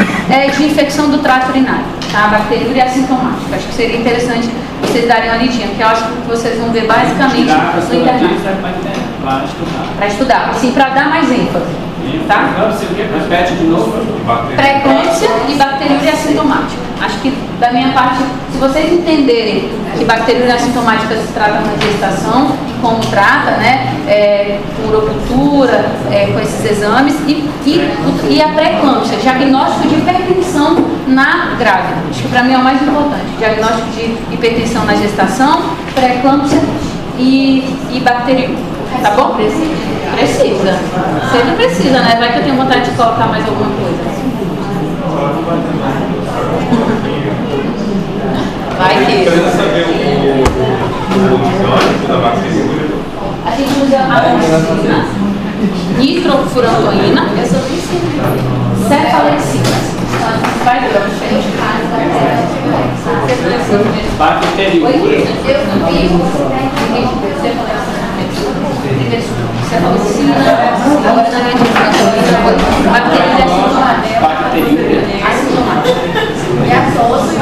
de infecção do trato urinário, tá? Bacteriúria assintomática. Acho que seria interessante vocês darem uma lidinha, porque eu acho que vocês vão ver basicamente no internet. Para estudar, sim, para dar mais ênfase, tá? Repete de novo. Pré-eclâmpsia e bacteriúria assintomática. Acho que, da minha parte, se vocês entenderem que bacteriúria assintomática se trata na gestação, como trata, né, com urocultura, com esses exames, e a pré-eclâmpsia, diagnóstico de hipertensão na grávida. Acho que para mim é o mais importante. Diagnóstico de hipertensão na gestação, pré-eclâmpsia e bacteriúria. Tá bom? Precisa. Sempre precisa, né? Vai que eu tenho vontade de colocar mais alguma coisa. Vai que... Precisa saber o diagnóstico da bacteriúria. A gente usa amoxicilina, nitrofurantoína, cefalexina. Vai ver. Bacteriúria. Cefalexina, agora na nitrofurantoína, bacteriúria assintomática. E a tosse e a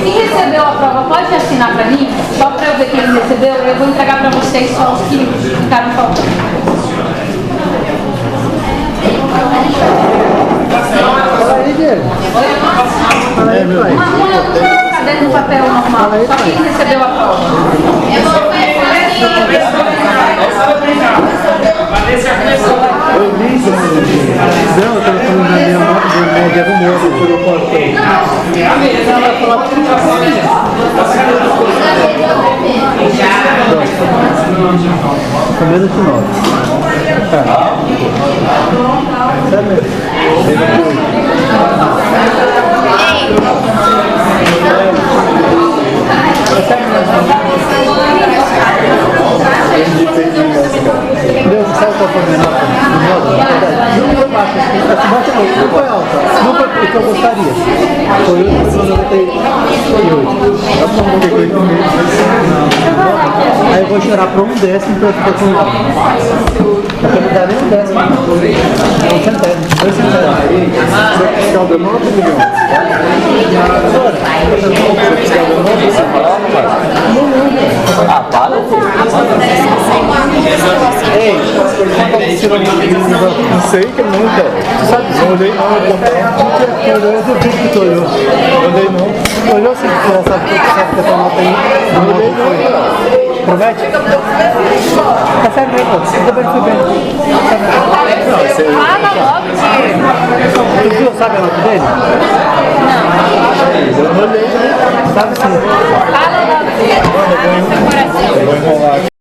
quem recebeu a prova pode assinar para mim? Só para eu ver quem recebeu, eu vou entregar para vocês só os que ficaram faltando. Uma caderno no papel normal, só quem recebeu a prova. Eu vi isso na televisão, eu estava falando da minha nota do média do moço que eu cortei. Ela vai falar tudo. Com menos de 9. Sério mesmo? Deus, sabe qual foi a menor? Não foi baixa, não foi alta, não foi porque eu gostaria. Foi 8,98. Aí eu vou chorar para um décimo para eu ficar com 9. Porque não dá nem um décimo. É um centésimo, 2 centésimos. Seu fiscal deu 9 milhões. Seu fiscal deu 9 milhões. Ah, para. Ei, não sei que nunca. Sabe, não olhei não, eu duvido que tu olhou. Não olhei não. Olhou assim, sabe que essa nota aí? Não olhei não. Promete? Recebe bem, pô. Ainda bem que foi bem. Fala logo, tio. Tu viu, sabe a nota dele? Não. Eu não olhei, sabe sim. Fala logo, tio. Abre seu coração. Eu vou enrolar aqui.